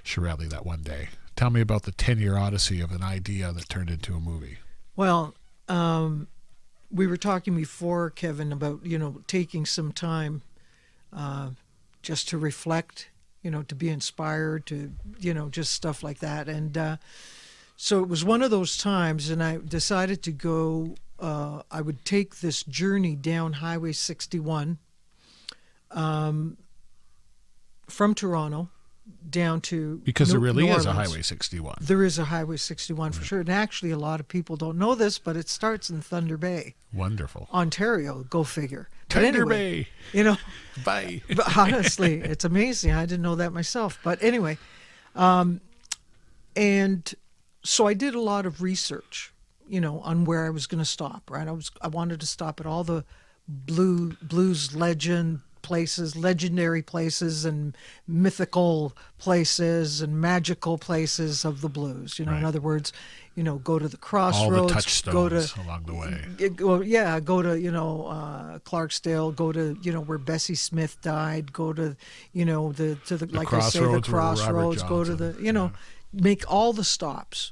Shirelli that one day. Tell me about the 10-year odyssey of an idea that turned into a movie. Well, we were talking before, Kevin, about, you know, taking some time just to reflect, you know, to be inspired, to, you know, just stuff like that. And so it was one of those times, and I decided to go, I would take this journey down Highway 61 from Toronto down to Because there really New is a Orleans. Highway 61. There is a Highway 61 for sure. And actually, a lot of people don't know this, but it starts in Thunder Bay, Wonderful. Ontario. Go figure. But Thunder anyway, Bay. you know, Bye. but honestly, it's amazing. I didn't know that myself. But anyway, and so I did a lot of research, you know, on where I was going to stop. Right, I wanted to stop at all the blues legend places, legendary places, and mythical places and magical places of the blues. You know, in Right. other words, you know, go to the All crossroads, the go touchstones to along the way. go to, you know, Clarksdale, go to, you know, where Bessie Smith died, go to, you know, the like I say, the Crossroads where Robert crossroads, go to Johnson, the, you know, make all the stops.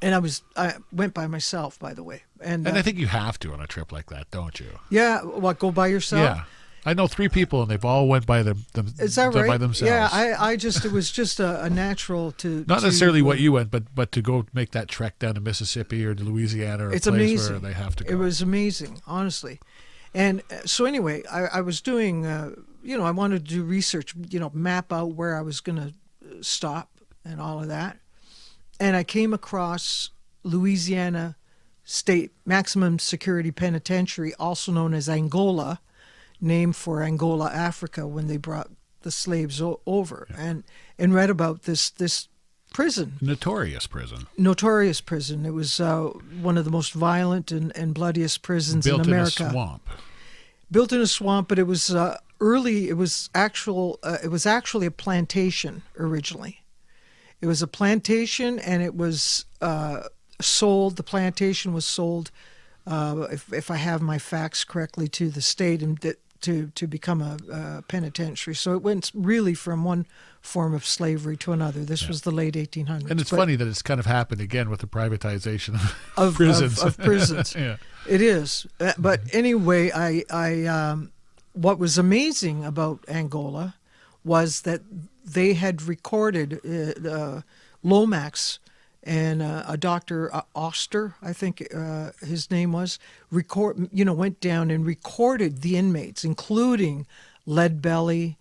And I went by myself, by the way. And And I think you have to on a trip like that, don't you? yeah, what, go by yourself? Yeah. I know 3 people, and they've all went by Is that right? by themselves. Yeah, I just, it was just a natural to. Not to, necessarily what you went, but to go make that trek down to Mississippi or to Louisiana or It's a place amazing. where they have to go. It was amazing, honestly. And so anyway, I was doing, you know, I wanted to do research, you know, map out where I was going to stop and all of that. And I came across Louisiana State Maximum Security Penitentiary, also known as Angola, named for Angola, Africa, when they brought the slaves over, and read about this prison. Notorious prison. Notorious prison. It was one of the most violent and bloodiest prisons Built in America. in a swamp. Built in a swamp, but it was early. It was actually a plantation originally. It was a plantation, and it was sold. The plantation was sold, if I have my facts correctly, to the state and to become a penitentiary. So it went really from one form of slavery to another. This was the late 1800s. And it's But- funny that it's kind of happened again with the privatization of prisons. Of prisons. Yeah. It is. But anyway, I what was amazing about Angola was that they had recorded Lomax and a Dr. Oster, I think his name was, went down and recorded the inmates, including Leadbelly,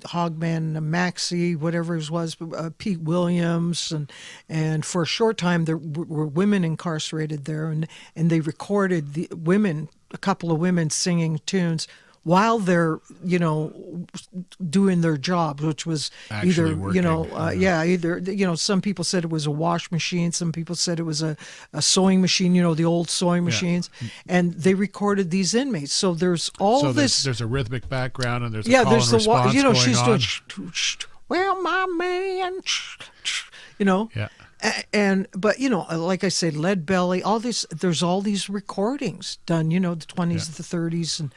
Hogman Maxey, whatever it was, Pete Williams, and for a short time there were women incarcerated there, and they recorded the women, a couple of women singing tunes while they're, you know, doing their job, which was Actually either, working. you know, either, you know, some people said it was a wash machine, some people said it was a sewing machine, you know, the old sewing machines, and they recorded these inmates. So there's all So this. there's a rhythmic background and there's a Yeah, call there's and the response you know, going she's on. doing well, my man, you know. Yeah. But like I said, Lead Belly, all this. There's all these recordings done. The 20s, the 30s,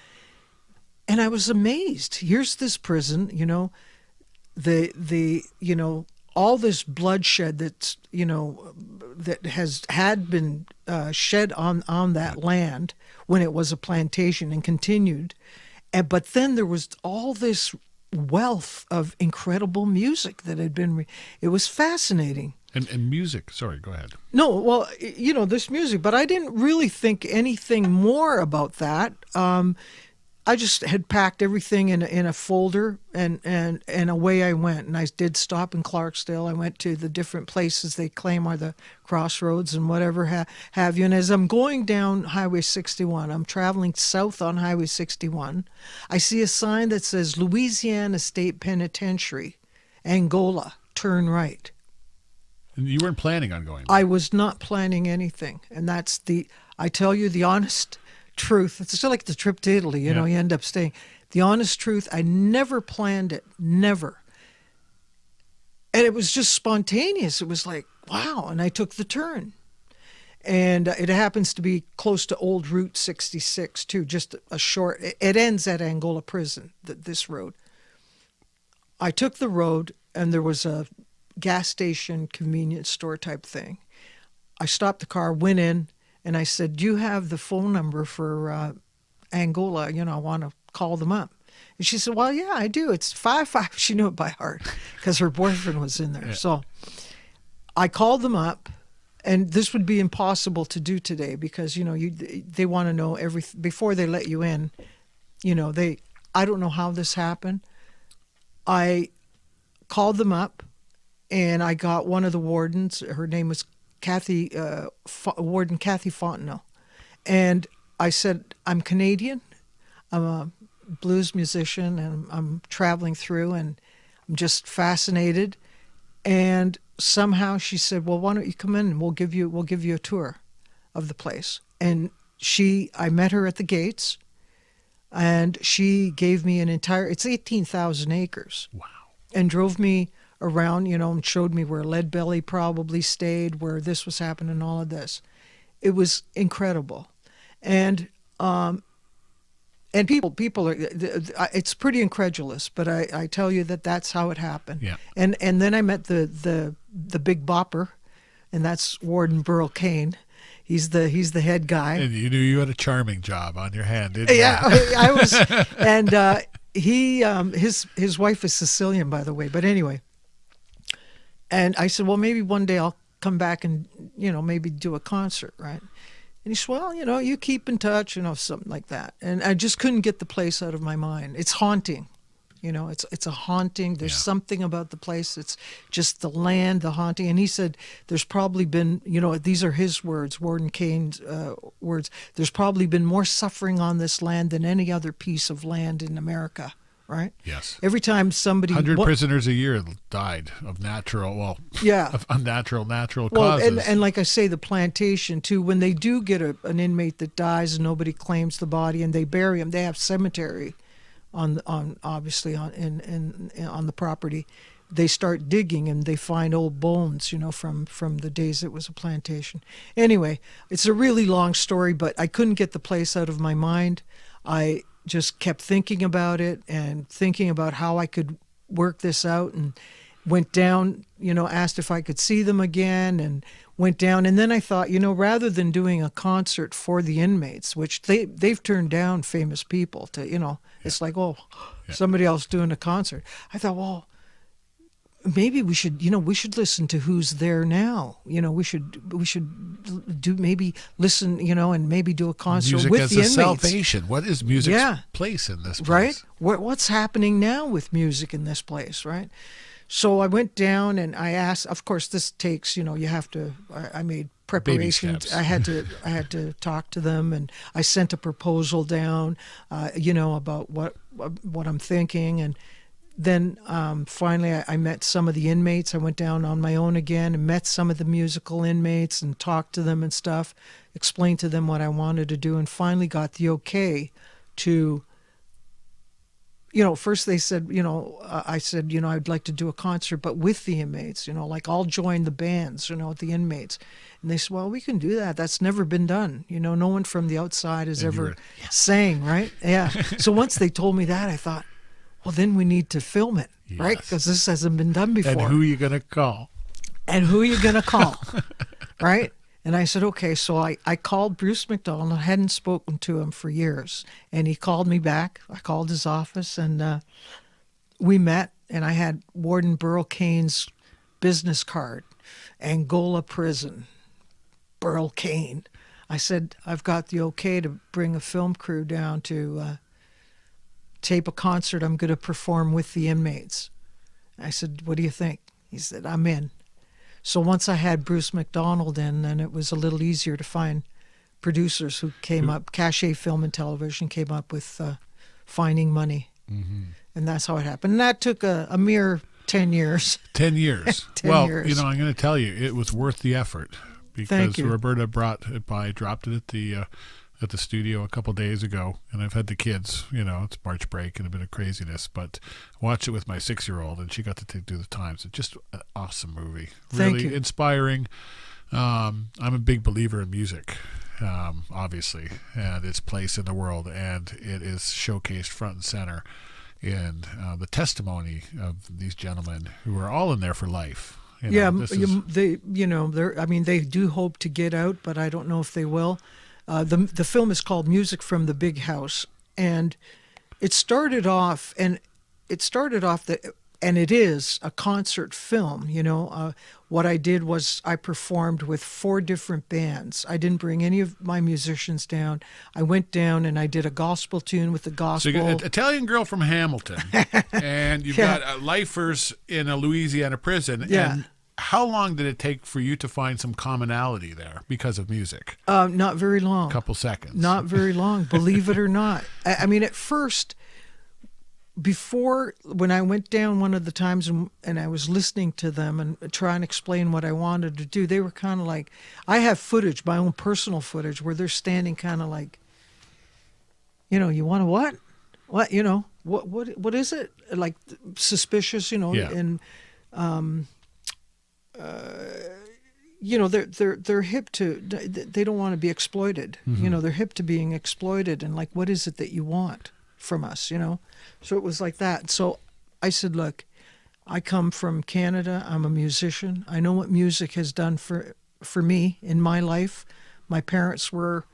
and I was amazed. Here's this prison. All this bloodshed that's that had been shed on that land when it was a plantation and continued, but then there was all this wealth of incredible music that had been. It was fascinating. And music. Sorry, go ahead. No, well, this music, but I didn't really think anything more about that. I just had packed everything in a folder, and away I went. And I did stop in Clarksdale. I went to the different places they claim are the crossroads and whatever have you. And as I'm going down Highway 61, I'm traveling south on Highway 61. I see a sign that says Louisiana State Penitentiary, Angola, turn right. And you weren't planning on going. I was not planning anything, and I tell you the honest truth. It's still like the trip to Italy, you end up staying. The honest truth, I never planned it, never. And it was just spontaneous. It was like, wow, and I took the turn. And it happens to be close to Old Route 66 too, just a short, it ends at Angola Prison, this road. I took the road, and there was a gas station, convenience store type thing. I stopped the car, went in, and I said, "Do you have the phone number for Angola? I want to call them up." And she said, "Well, yeah, I do. It's 55." She knew it by heart because her boyfriend was in there. Yeah. So I called them up, and this would be impossible to do today because they want to know everything before they let you in. I don't know how this happened. I called them up. And I got one of the wardens. Her name was Warden Kathy Fontenot. And I said, "I'm Canadian. I'm a blues musician, and I'm traveling through, and I'm just fascinated." And somehow she said, "Well, why don't you come in and we'll give you a tour of the place." And I met her at the gates, and she gave me it's 18,000 acres. Wow. And drove me around, and showed me where Lead Belly probably stayed, where this was happening, all of this. It was incredible. And people are, it's pretty incredulous, but I tell you that's how it happened. Yeah. And then I met the big bopper, and that's Warden Burl Kane. He's the head guy. And you knew you had a charming job on your hand, didn't you? Yeah, I was, and his wife is Sicilian, by the way, but anyway. And I said, "Well, maybe one day I'll come back and, maybe do a concert, right?" And he said, "Well, you keep in touch, something like that." And I just couldn't get the place out of my mind. It's haunting, it's a haunting. There's something about the place. It's just the land, the haunting. And he said, there's probably been, these are his words, Warden Kane's words. There's probably been more suffering on this land than any other piece of land in America. Right? Yes. Every time somebody 100 prisoners a year died of unnatural causes. And like I say, the plantation too. When they do get an inmate that dies and nobody claims the body and they bury him, they have cemetery on the property. They start digging and they find old bones, from the days it was a plantation. Anyway, it's a really long story, but I couldn't get the place out of my mind. I just kept thinking about it and thinking about how I could work this out, and went down, asked if I could see them again, and went down. And then I thought, rather than doing a concert for the inmates, which they've turned down famous people to, it's like, somebody else doing a concert. I thought, well, maybe we should listen to who's there now. We should listen, and maybe do a concert music with as the a inmates. Salvation. What is music's place in this place? Right? What's happening now with music in this place, right? So I went down and I asked, of course this takes, you have to, I made preparations. I had to talk to them, and I sent a proposal down, about what I'm thinking. And then finally I met some of the inmates. I went down on my own again and met some of the musical inmates and talked to them and stuff, explained to them what I wanted to do, and finally got the okay to first they said, I said, I'd like to do a concert, but with the inmates, like I'll join the bands, with the inmates. And they said, well, we can do that. That's never been done. No one from the outside has And you ever were- sang, right? Yeah. So once they told me that, I thought, well, then we need to film it, right? Yes. Because this hasn't been done before. And who are you going to call? And who are you going to call? Right? And I said, okay. So I called Bruce McDonald. I hadn't spoken to him for years. And he called me back. I called his office and we met. And I had Warden Burl Cain's business card, Angola Prison, Burl Cain. I said, I've got the okay to bring a film crew down to tape a concert I'm going to perform with the inmates. I said, what do you think? He said, I'm in. So once I had Bruce McDonald in, then it was a little easier to find producers who came up. Cachet Film and Television came up with Finding Money. Mm-hmm. And that's how it happened. And that took a mere 10 years. 10 years. 10 well, years. I'm going to tell you, it was worth the effort because Thank you. Roberta brought it by, dropped it at the studio a couple days ago, and I've had the kids. It's March break and a bit of craziness, but I watched it with my 6-year-old, and she got to do the times. It's just an awesome movie. Thank Really you. inspiring. I'm a big believer in music. Obviously, and its place in the world, and it is showcased front and center in the testimony of these gentlemen who are all in there for life. This is- they do hope to get out, but I don't know if they will. The film is called Music from the Big House, and it started off and it is a concert film. What I did was I performed with 4 different bands. I didn't bring any of my musicians down. I went down and I did a gospel tune with the So gospel. you got an Italian girl from Hamilton, and you've Yeah. got lifers in a Louisiana prison. Yeah. And how long did it take for you to find some commonality there because of music? Not very long. A couple seconds. Not very long, believe it or not. I mean, at first, when I went down one of the times and I was listening to them and trying to explain what I wanted to do, they were kind of like, I have footage, my own personal footage, where they're standing kind of like, you want to what? What, what is it? Like suspicious, Yeah. and, they're hip to, they don't want to be exploited. They're hip to being exploited and like, what is it that you want from us, So it was like that. So I said, look, I come from Canada. I'm a musician. I know what music has done for me in my life. My parents were,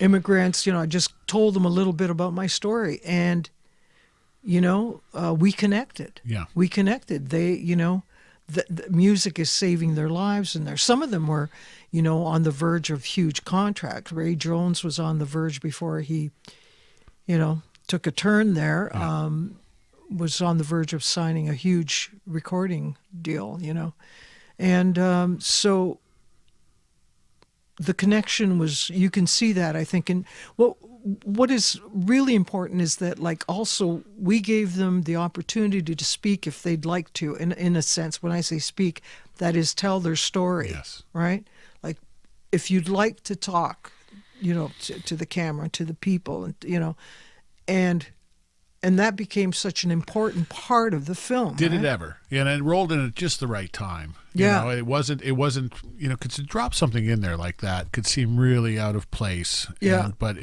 immigrants. I just told them a little bit about my story, and we connected. Yeah. We connected. They, the music is saving their lives, and some of them were, on the verge of huge contracts. Ray Jones was on the verge before he, took a turn there. Was on the verge of signing a huge recording deal, and so the connection was, you can see that, I think. And what is really important is that, like, also we gave them the opportunity to speak if they'd like to, in a sense. When I say speak, that is tell their story. Yes. Right? Like, if you'd like to talk, to the camera, to the people, and that became such an important part of the film. Did right? it ever? And it rolled in at just the right time. Yeah. It wasn't, because to drop something in there like that could seem really out of place. Yeah. But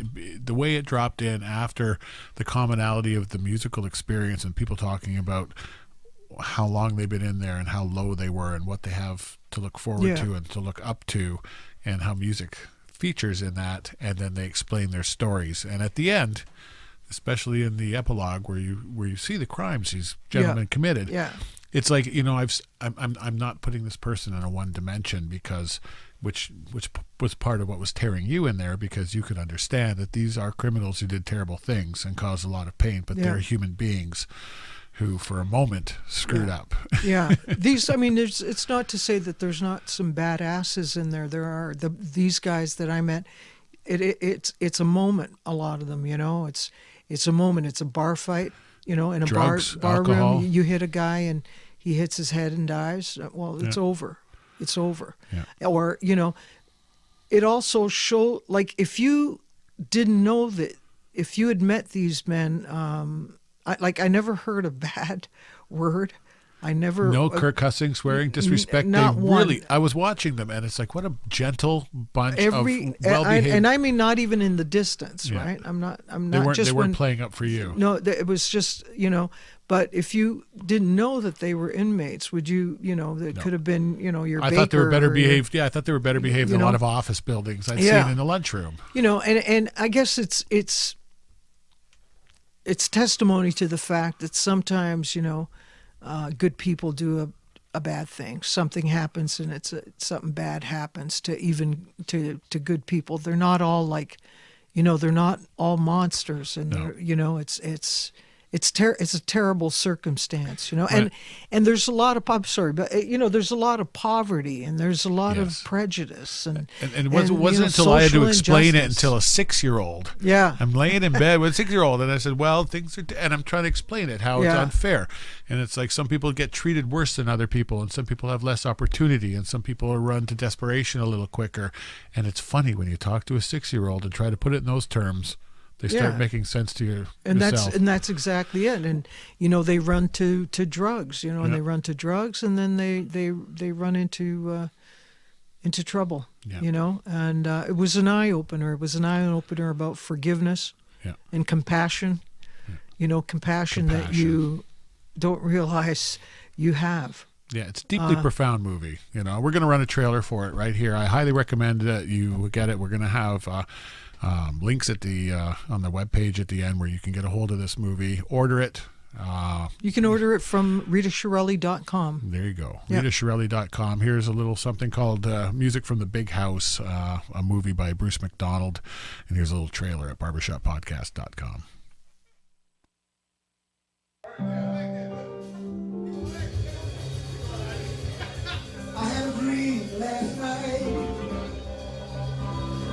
the way it dropped in after the commonality of the musical experience and people talking about how long they've been in there and how low they were and what they have to look forward Yeah. to and to look up to, and how music features in that, and then they explain their stories. And at the end, especially in the epilogue where you see the crimes these gentlemen committed, Yeah. it's like, I'm not putting this person in a one dimension, because which was part of what was tearing you in there, because you could understand that these are criminals who did terrible things and caused a lot of pain, but Yeah. they're human beings who for a moment screwed up. Yeah, it's not to say that there's not some badasses in there. There are these guys that I met. It's a moment. A lot of them, it's a moment. It's a bar fight, in a Drugs, bar alcohol. room. You hit a guy and he hits his head and dies. Well, it's Yeah. over. It's over. Yeah. Or it also show, like, if you didn't know that if you had met these men, I never heard a bad word. I never No cussing, swearing, disrespect. not They one. really. I was watching them, and it's like what a gentle bunch of well-behaved. and I mean not even in the distance, Yeah. right? I'm not they weren't. just They weren't when, playing up for you. No, it was just, you know, but if you didn't know that they were inmates, would you, you know, that could have been, you know, your I baker thought they were better or your- behaved. Yeah, I thought they were better behaved than a know? lot of office buildings I'd Yeah. seen in the lunchroom. You know, and I guess it's testimony to the fact that sometimes, you know, good people do a bad thing. Something happens, and something bad happens to even to good people. They're not all like, you know, they're not all monsters, and No. they're, you know, it's a terrible circumstance, you know, Right. and there's a lot of you know, there's a lot of poverty, and there's a lot Yes. of prejudice, and And it you wasn't know, until I had to social explain it injustice. until a 6-year-old. Yeah. I'm laying in bed with a 6-year-old, and I said, "Well, things are," and I'm trying to explain it how it's Yeah. unfair, and it's like some people get treated worse than other people, and some people have less opportunity, and some people are run to desperation a little quicker, and it's funny when you talk to a 6-year-old and try to put it in those terms, they start Yeah. making sense to you. And yourself. that's exactly it. And you know, they run to drugs, you know, and Yeah. they run to drugs, and then they run into trouble, Yeah. you know. And it was an eye opener. It was an eye opener about forgiveness Yeah. and compassion. You know, compassion that you don't realize you have. Yeah, it's a deeply profound movie. You know, we're going to run a trailer for it right here. I highly recommend that you get it. We're going to have links at the on the webpage at the end where you can get a hold of this movie. Order it. You can order it from RitaShirelli.com. There you go. Yeah. RitaShirelli.com. Here's a little something called Music from the Big House, a movie by Bruce McDonald. And here's a little trailer at barbershoppodcast.com. I had a dream last night.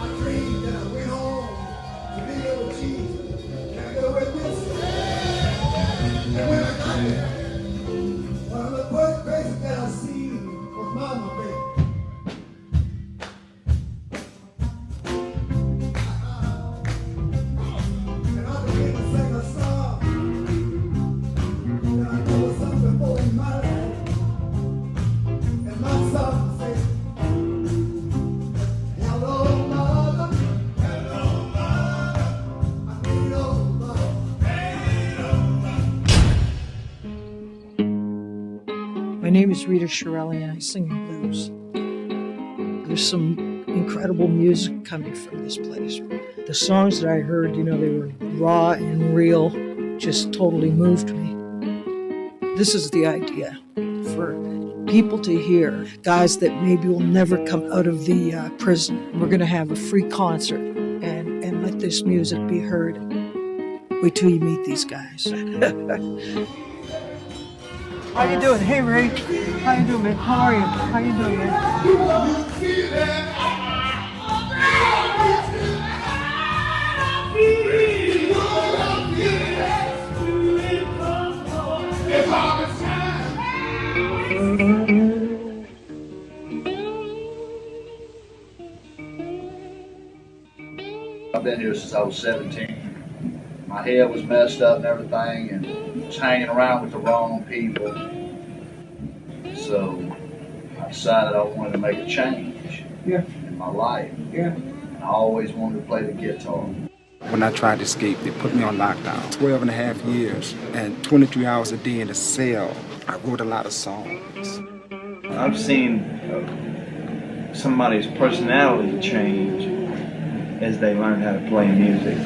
I dreamed that I went home to be with Jesus. Can I go with this? And when I got there, one of the first places that I seen was Mama Baby. And I began to sing a song. And I know it's something more in my life. And my song says, hello, mother. Hello, mother. I need old mother. My name is Rita Shirelli, and I sing blues. There's some incredible music coming from this place. The songs that I heard, you know, they were raw and real, just totally moved me. This is the idea for people to hear, guys that maybe will never come out of the prison. We're going to have a free concert and let this music be heard. Wait till you meet these guys. How you doing? Hey, Ray. How you doing, man? How are you? How you doing, man? I've been here since I was 17. My head was messed up and everything, and was hanging around with the wrong people. So I decided I wanted to make a change in my life. And I always wanted to play the guitar. When I tried to escape, they put me on lockdown. 12 and a half years and 23 hours a day in a cell. I wrote a lot of songs. I've seen somebody's personality change as they learn how to play music.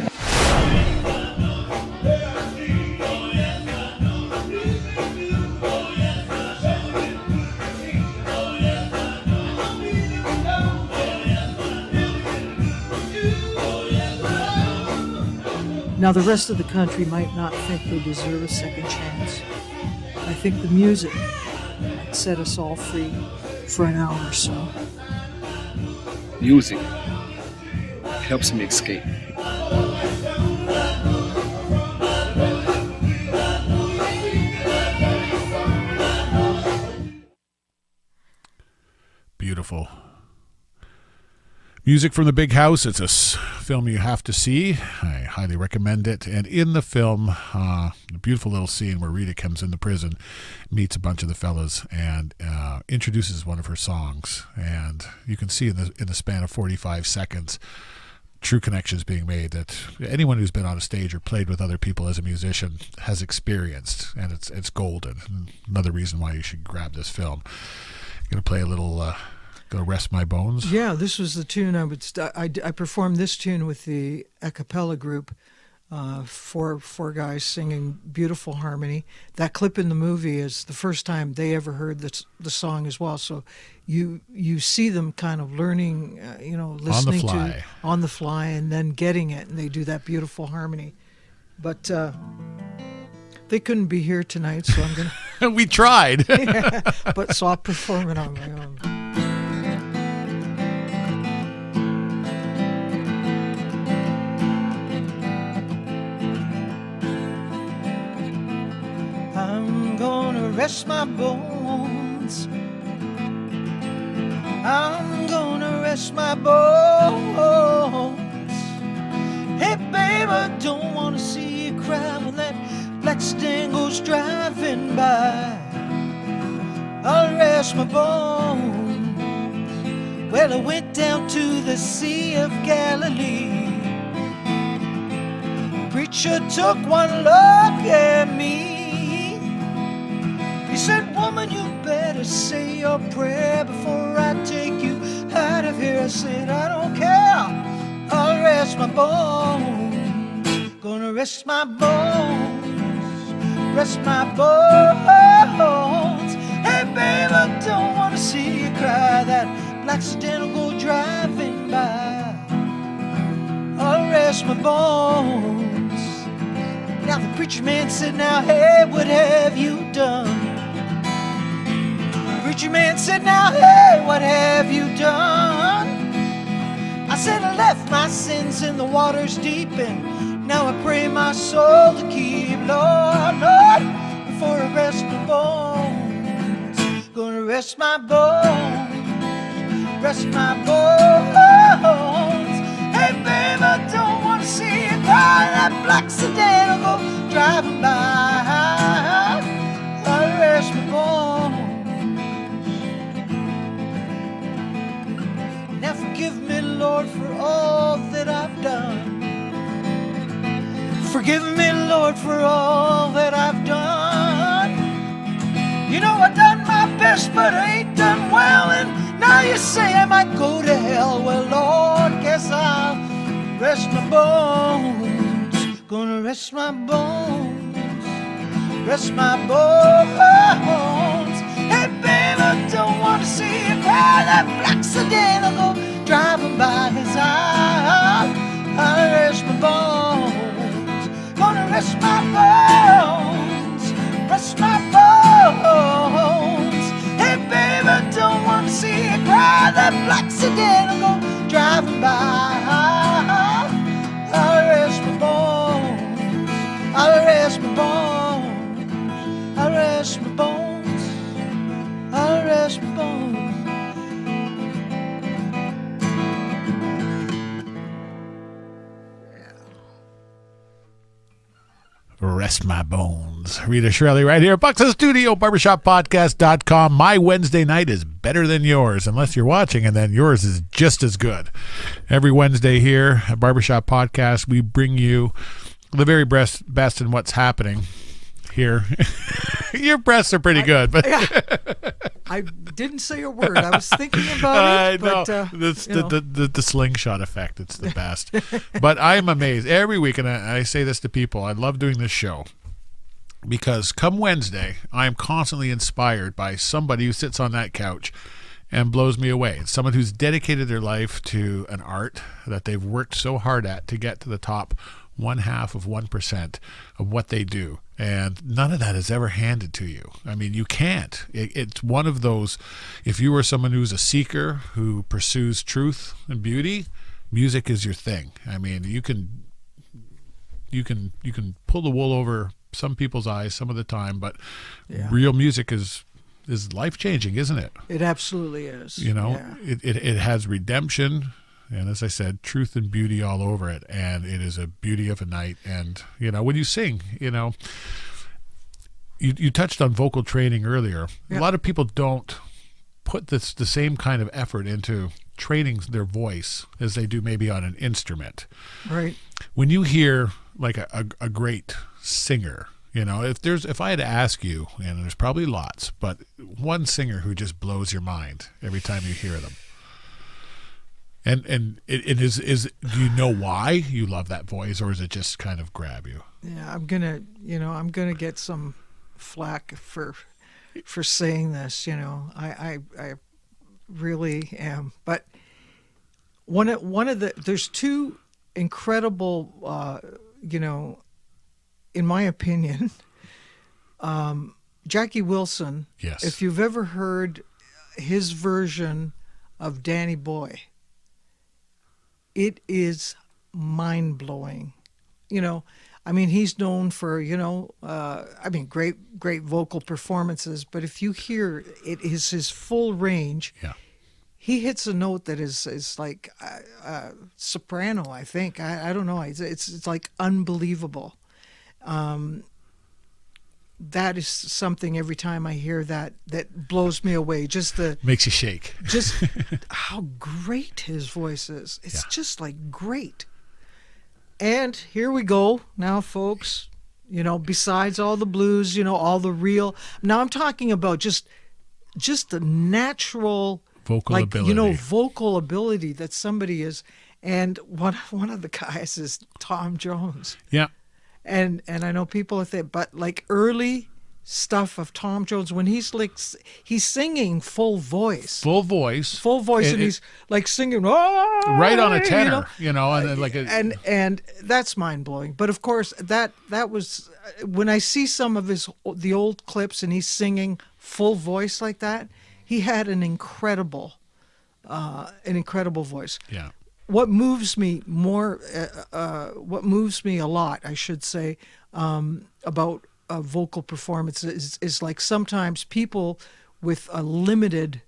Now, the rest of the country might not think they deserve a second chance. I think the music might set us all free for an hour or so. Music helps me escape. Beautiful. Music from the Big House. It's a film you have to see. I highly recommend it. And in the film, a beautiful little scene where Rita comes into prison, meets a bunch of the fellas, and introduces one of her songs. And you can see in the span of 45 seconds, true connections being made that anyone who's been on a stage or played with other people as a musician has experienced, and it's golden. And another reason why you should grab this film. I'm going to play a little Go Rest My Bones. Yeah, this was the tune I performed this tune with the a cappella group, four guys singing beautiful harmony. That clip in the movie is the first time they ever heard the song as well. So you see them kind of learning, listening on the fly, and then getting it, and they do that beautiful harmony. But they couldn't be here tonight, so I'm gonna. We tried. So I'll perform it on my own. I'm gonna rest my bones. I'm gonna rest my bones. Hey, babe, I don't wanna see you cry when that black sedan goes driving by. I'll rest my bones. Well, I went down to the Sea of Galilee. Preacher took one look at me. He said, woman, you better say your prayer before I take you out of here. I said, I don't care. I'll rest my bones. Gonna rest my bones. Rest my bones. Hey, babe, I don't wanna see you cry. That black sedan will go driving by. I'll rest my bones. Now the preacher man said, now, hey, what have you done? Preacher man said, now, hey, what have you done? I said, I left my sins in the waters deep, and now I pray my soul to keep. Lord, before I rest my bones, gonna rest my bones, rest my bones. Hey, babe, I don't want to see you cry. That black sedan will go driving by. I rest my bones. Now forgive me, Lord, for all that I've done. Forgive me, Lord, for all that I've done. You know I done my best, but I ain't done well, and now you say I might go to hell. Well, Lord, guess I'll rest my bones. Gonna rest my bones. Rest my bones. Hey, babe, I don't want to see you cry. That black sedan will go driving by his eye. I rest my bones. Gonna rest my bones. Rest my bones. Hey, babe, I don't want to see you cry. That black sedan will go driving by. I rest my bones. I rest my bones. I rest my bones. I rest my bones. Rest my bones. Rita Shirley right here. Bucks' Studio, barbershoppodcast.com. My Wednesday night is better than yours, unless you're watching, and then yours is just as good. Every Wednesday here at Barbershop Podcast, we bring you the very best in what's happening here. Your breasts are pretty good, but I didn't say a word. I was thinking about it. But, the slingshot effect, it's the best. But I'm amazed every week, and I say this to people, I love doing this show because come Wednesday, I am constantly inspired by somebody who sits on that couch and blows me away. It's someone who's dedicated their life to an art that they've worked so hard at to get to the top 0.1% of what they do. And none of that is ever handed to you. I mean, you can't. It's one of those, if you are someone who's a seeker, who pursues truth and beauty, music is your thing. I mean, you can pull the wool over some people's eyes some of the time, but real music is life-changing, isn't it? it absolutely is. You know, Yeah. it has redemption. And as I said, truth and beauty all over it. And it is a beauty of a night. And, when you sing, you touched on vocal training earlier. Yeah. A lot of people don't put the same kind of effort into training their voice as they do maybe on an instrument. Right. When you hear like a great singer, if I had to ask you, and there's probably lots, but one singer who just blows your mind every time you hear them. And it is do you know why you love that voice, or is it just kind of grab you? Yeah, I'm gonna get some flack for saying this. I really am. But one of there's two incredible, in my opinion, Jackie Wilson. Yes. If you've ever heard his version of Danny Boy, it is mind-blowing. He's known for, great vocal performances, but if you hear it is his full range, Yeah. he hits a note that is like soprano, I think. I don't know. It's like unbelievable. That is something every time I hear that blows me away. Makes you shake. Just how great his voice is. It's Yeah. just like great. And here we go now, folks. Besides all the blues, all the real. Now I'm talking about just the natural Vocal ability. vocal ability that somebody is. And one of the guys is Tom Jones. Yeah. And I know people think, but like early stuff of Tom Jones, when he's singing full voice, and he's like singing right on a tenor, and then like and that's mind blowing. But of course, that was when I see some of the old clips and he's singing full voice like that. He had an incredible voice. yeah. What moves me what moves me a lot, I should say, about vocal performance is like sometimes people with a limited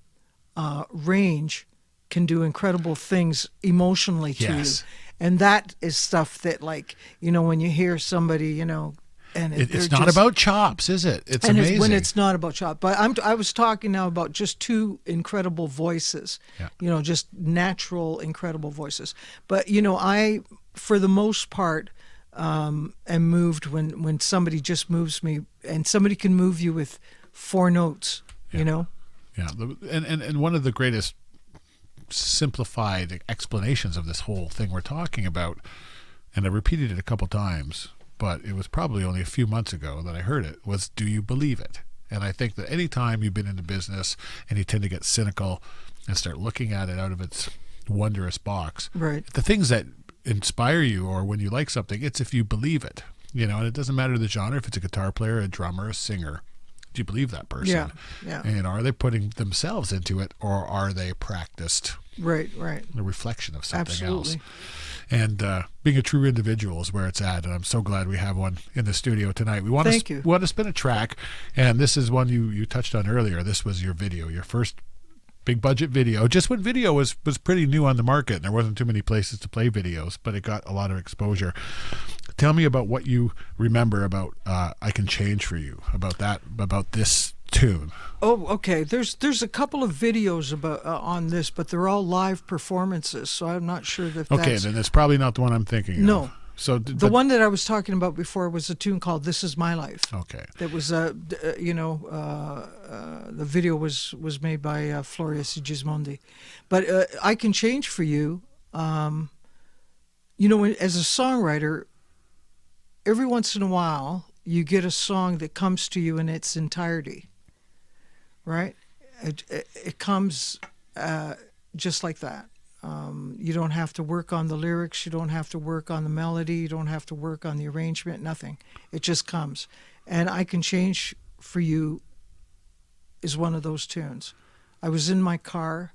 range can do incredible things emotionally to Yes. you. And that is stuff that, like, when you hear somebody, and It's not about chops, is it? It's and amazing. when it's not about chop. But I was talking now about just two incredible voices, Yeah. just natural, incredible voices. But, I, for the most part, am moved when somebody just moves me, and somebody can move you with 4 notes, Yeah. And one of the greatest simplified explanations of this whole thing we're talking about, and I repeated it a couple times, but it was probably only a few months ago that I heard it, was, do you believe it? And I think that any time you've been in the business and you tend to get cynical and start looking at it out of its wondrous box, Right. the things that inspire you, or when you like something, it's if you believe it, and it doesn't matter the genre, if it's a guitar player, a drummer, a singer. Do you believe that person? Yeah. And are they putting themselves into it, or are they practiced Right. a reflection of something Absolutely. else? And being a true individual is where it's at. And I'm so glad we have one in the studio tonight. We want Thank you. We want to spin a track, and this is one you touched on earlier. This was your video, your first big budget video, just when video was pretty new on the market and there wasn't too many places to play videos, but it got a lot of exposure. Tell me about what you remember about I Can Change For You, about this tune. Oh, okay. There's a couple of videos about on this, but they're all live performances, so I'm not sure that Okay, that's... then it's probably not the one I'm thinking of. No. So The one that I was talking about before was a tune called "This Is My Life." Okay. That was the video was made by Floria Sigismondi, but "I Can Change For You." As a songwriter, every once in a while you get a song that comes to you in its entirety, right? It comes just like that. You don't have to work on the lyrics. You don't have to work on the melody. You don't have to work on the arrangement. Nothing. It just comes. And "I Can Change For You" is one of those tunes. I was in my car.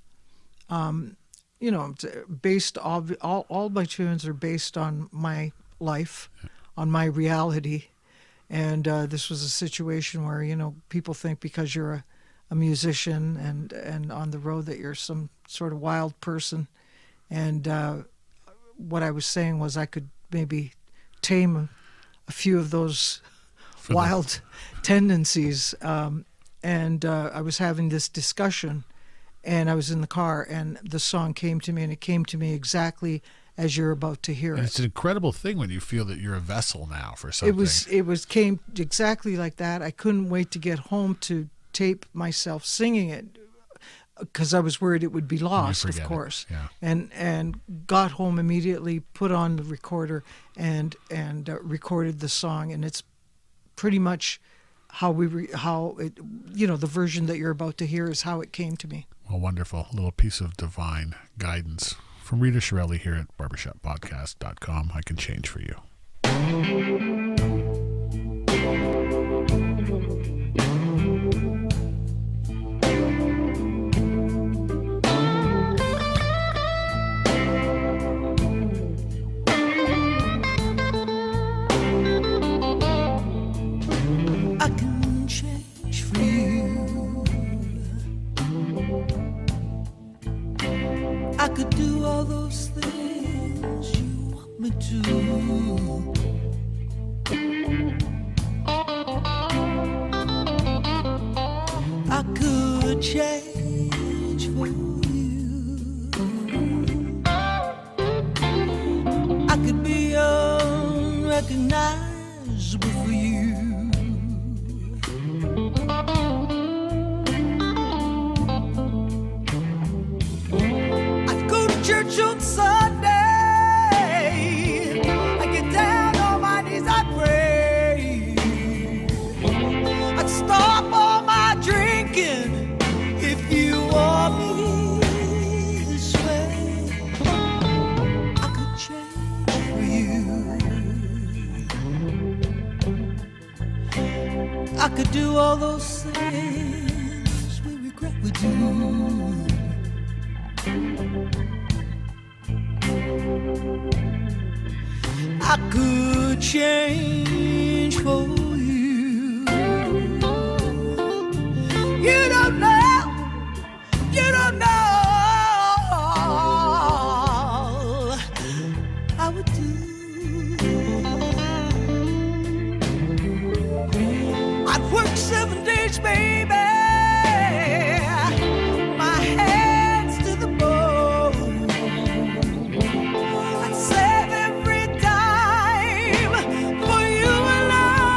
Based all my tunes are based on my life, on my reality. And this was a situation where, people think because you're a musician and on the road that you're some sort of wild person. And what I was saying was I could maybe tame a few of those wild tendencies. And I was having this discussion, and I was in the car, and the song came to me, and it came to me exactly as you're about to hear And it. it's an incredible thing when you feel that you're a vessel now for something. It came exactly like that. I couldn't wait to get home to tape myself singing it, because I was worried it would be lost, of forget it, course. yeah. And got home immediately, put on the recorder, and recorded the song, and it's pretty much the version that you're about to hear is how it came to me. Well, wonderful. A little piece of divine guidance from Rita Shirelli here at barbershoppodcast.com. I can change for you. I can change for you. I could do all those things you want me to. I could change for you. I could be unrecognizable for you. I'd go to church on Sunday. I get down on my knees, I pray. I'd stop all my drinking if you want me this way. I could change for you. I could do all those things we regret we do. I could change for you. You don't know, you don't know. I would do. I'd work 7 days, baby. My hands to the bone. I'd save every dime for you alone.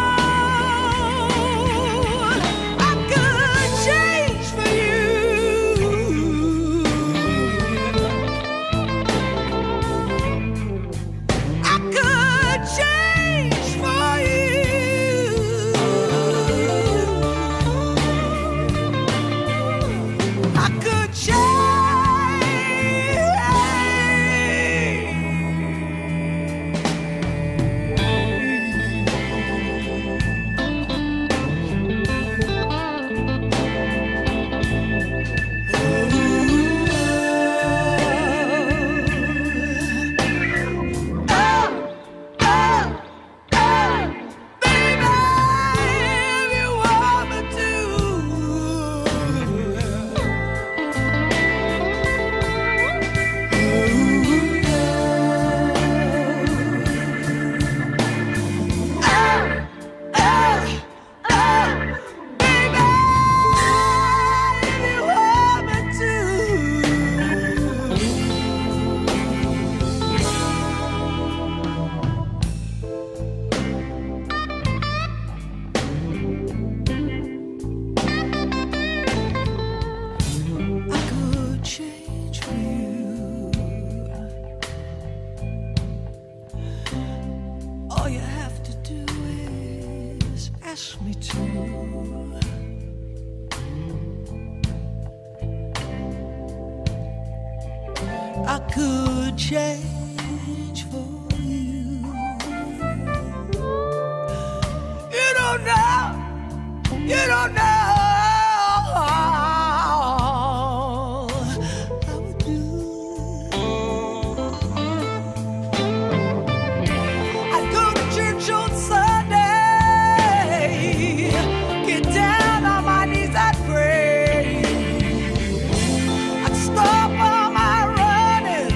I could change for you. I could change for you. I could change for you. All you have to do is ask me to. I could change for you. You don't know, you don't know. I would do. I'd go to church on Sunday, get down on my knees, I'd pray. I'd stop all my running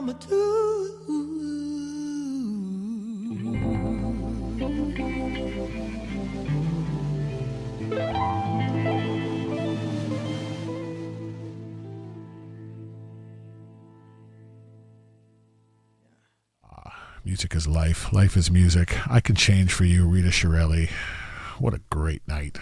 mama do. Music is life. Life is music. I Can Change for You, Rita Shirelli. What a great night.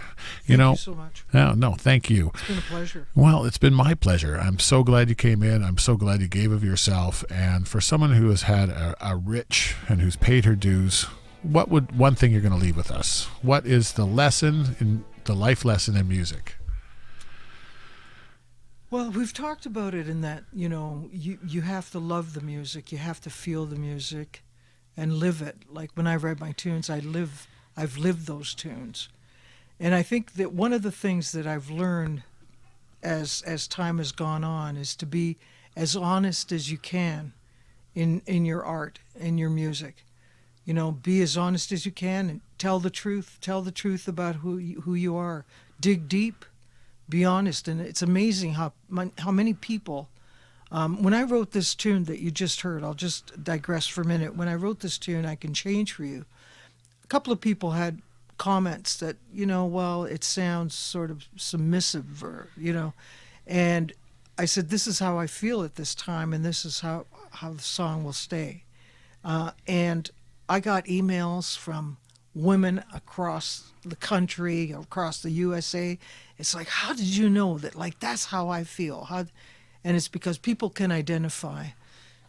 Thank you so much. No, thank you. It's been a pleasure. Well, it's been my pleasure. I'm so glad you came in. I'm so glad you gave of yourself. And for someone who has had a rich and who's paid her dues, what would one thing you're going to leave with us? What is the lesson in the life lesson in music? Well, we've talked about it in that, you have to love the music, you have to feel the music and live it. Like when I write my tunes, I've lived those tunes. And I think that one of the things that I've learned as time has gone on is to be as honest as you can in your art, in your music. Be as honest as you can and tell the truth about who you are. Dig deep. Be honest, and it's amazing how many people. When I wrote this tune that you just heard, I'll just digress for a minute. When I wrote this tune, I Can Change for You, a couple of people had comments that well, it sounds sort of submissive, or and I said, this is how I feel at this time, and this is how the song will stay. And I got emails from women across the country, across the USA. It's like, how did you know that? Like, that's how I feel. And it's because people can identify.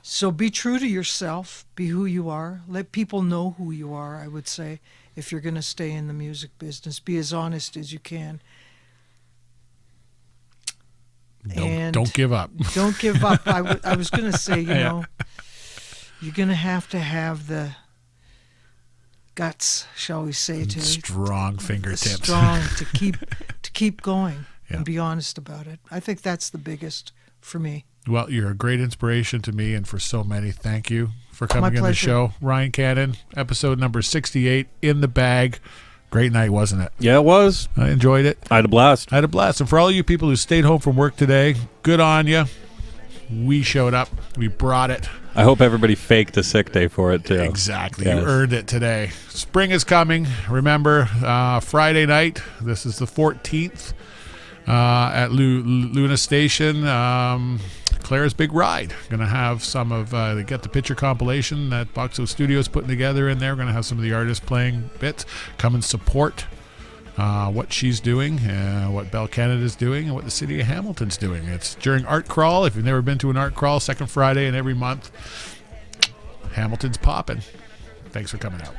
So be true to yourself. Be who you are. Let people know who you are, I would say, if you're going to stay in the music business. Be as honest as you can. Don't give up. Don't give up. I was going to say, Yeah. You're going to have the guts, shall we say, to Strong fingertips. strong to keep going Yeah. and be honest about it. I think that's the biggest for me. Well, you're a great inspiration to me and for so many. Thank you for coming on the pleasure. show. Ryan Cannon, episode number 68, in the bag. Great night, wasn't it? Yeah, it was. I enjoyed it. I had a blast. I had a blast. And for all you people who stayed home from work today, good on you. We showed up. We brought it. I hope everybody faked a sick day for it, too. Exactly. Yes. You earned it today. Spring is coming. Remember, Friday night, this is the 14th, at Luna Station, Claire's Big Ride. Going to have some of the Get the Picture compilation that Boxo Studios putting together in there. Going to have some of the artists playing bits. Come and support what she's doing, what Bell Canada's doing, and what the city of Hamilton's doing. It's during Art Crawl. If you've never been to an Art Crawl, second Friday in every month, Hamilton's popping. Thanks for coming out.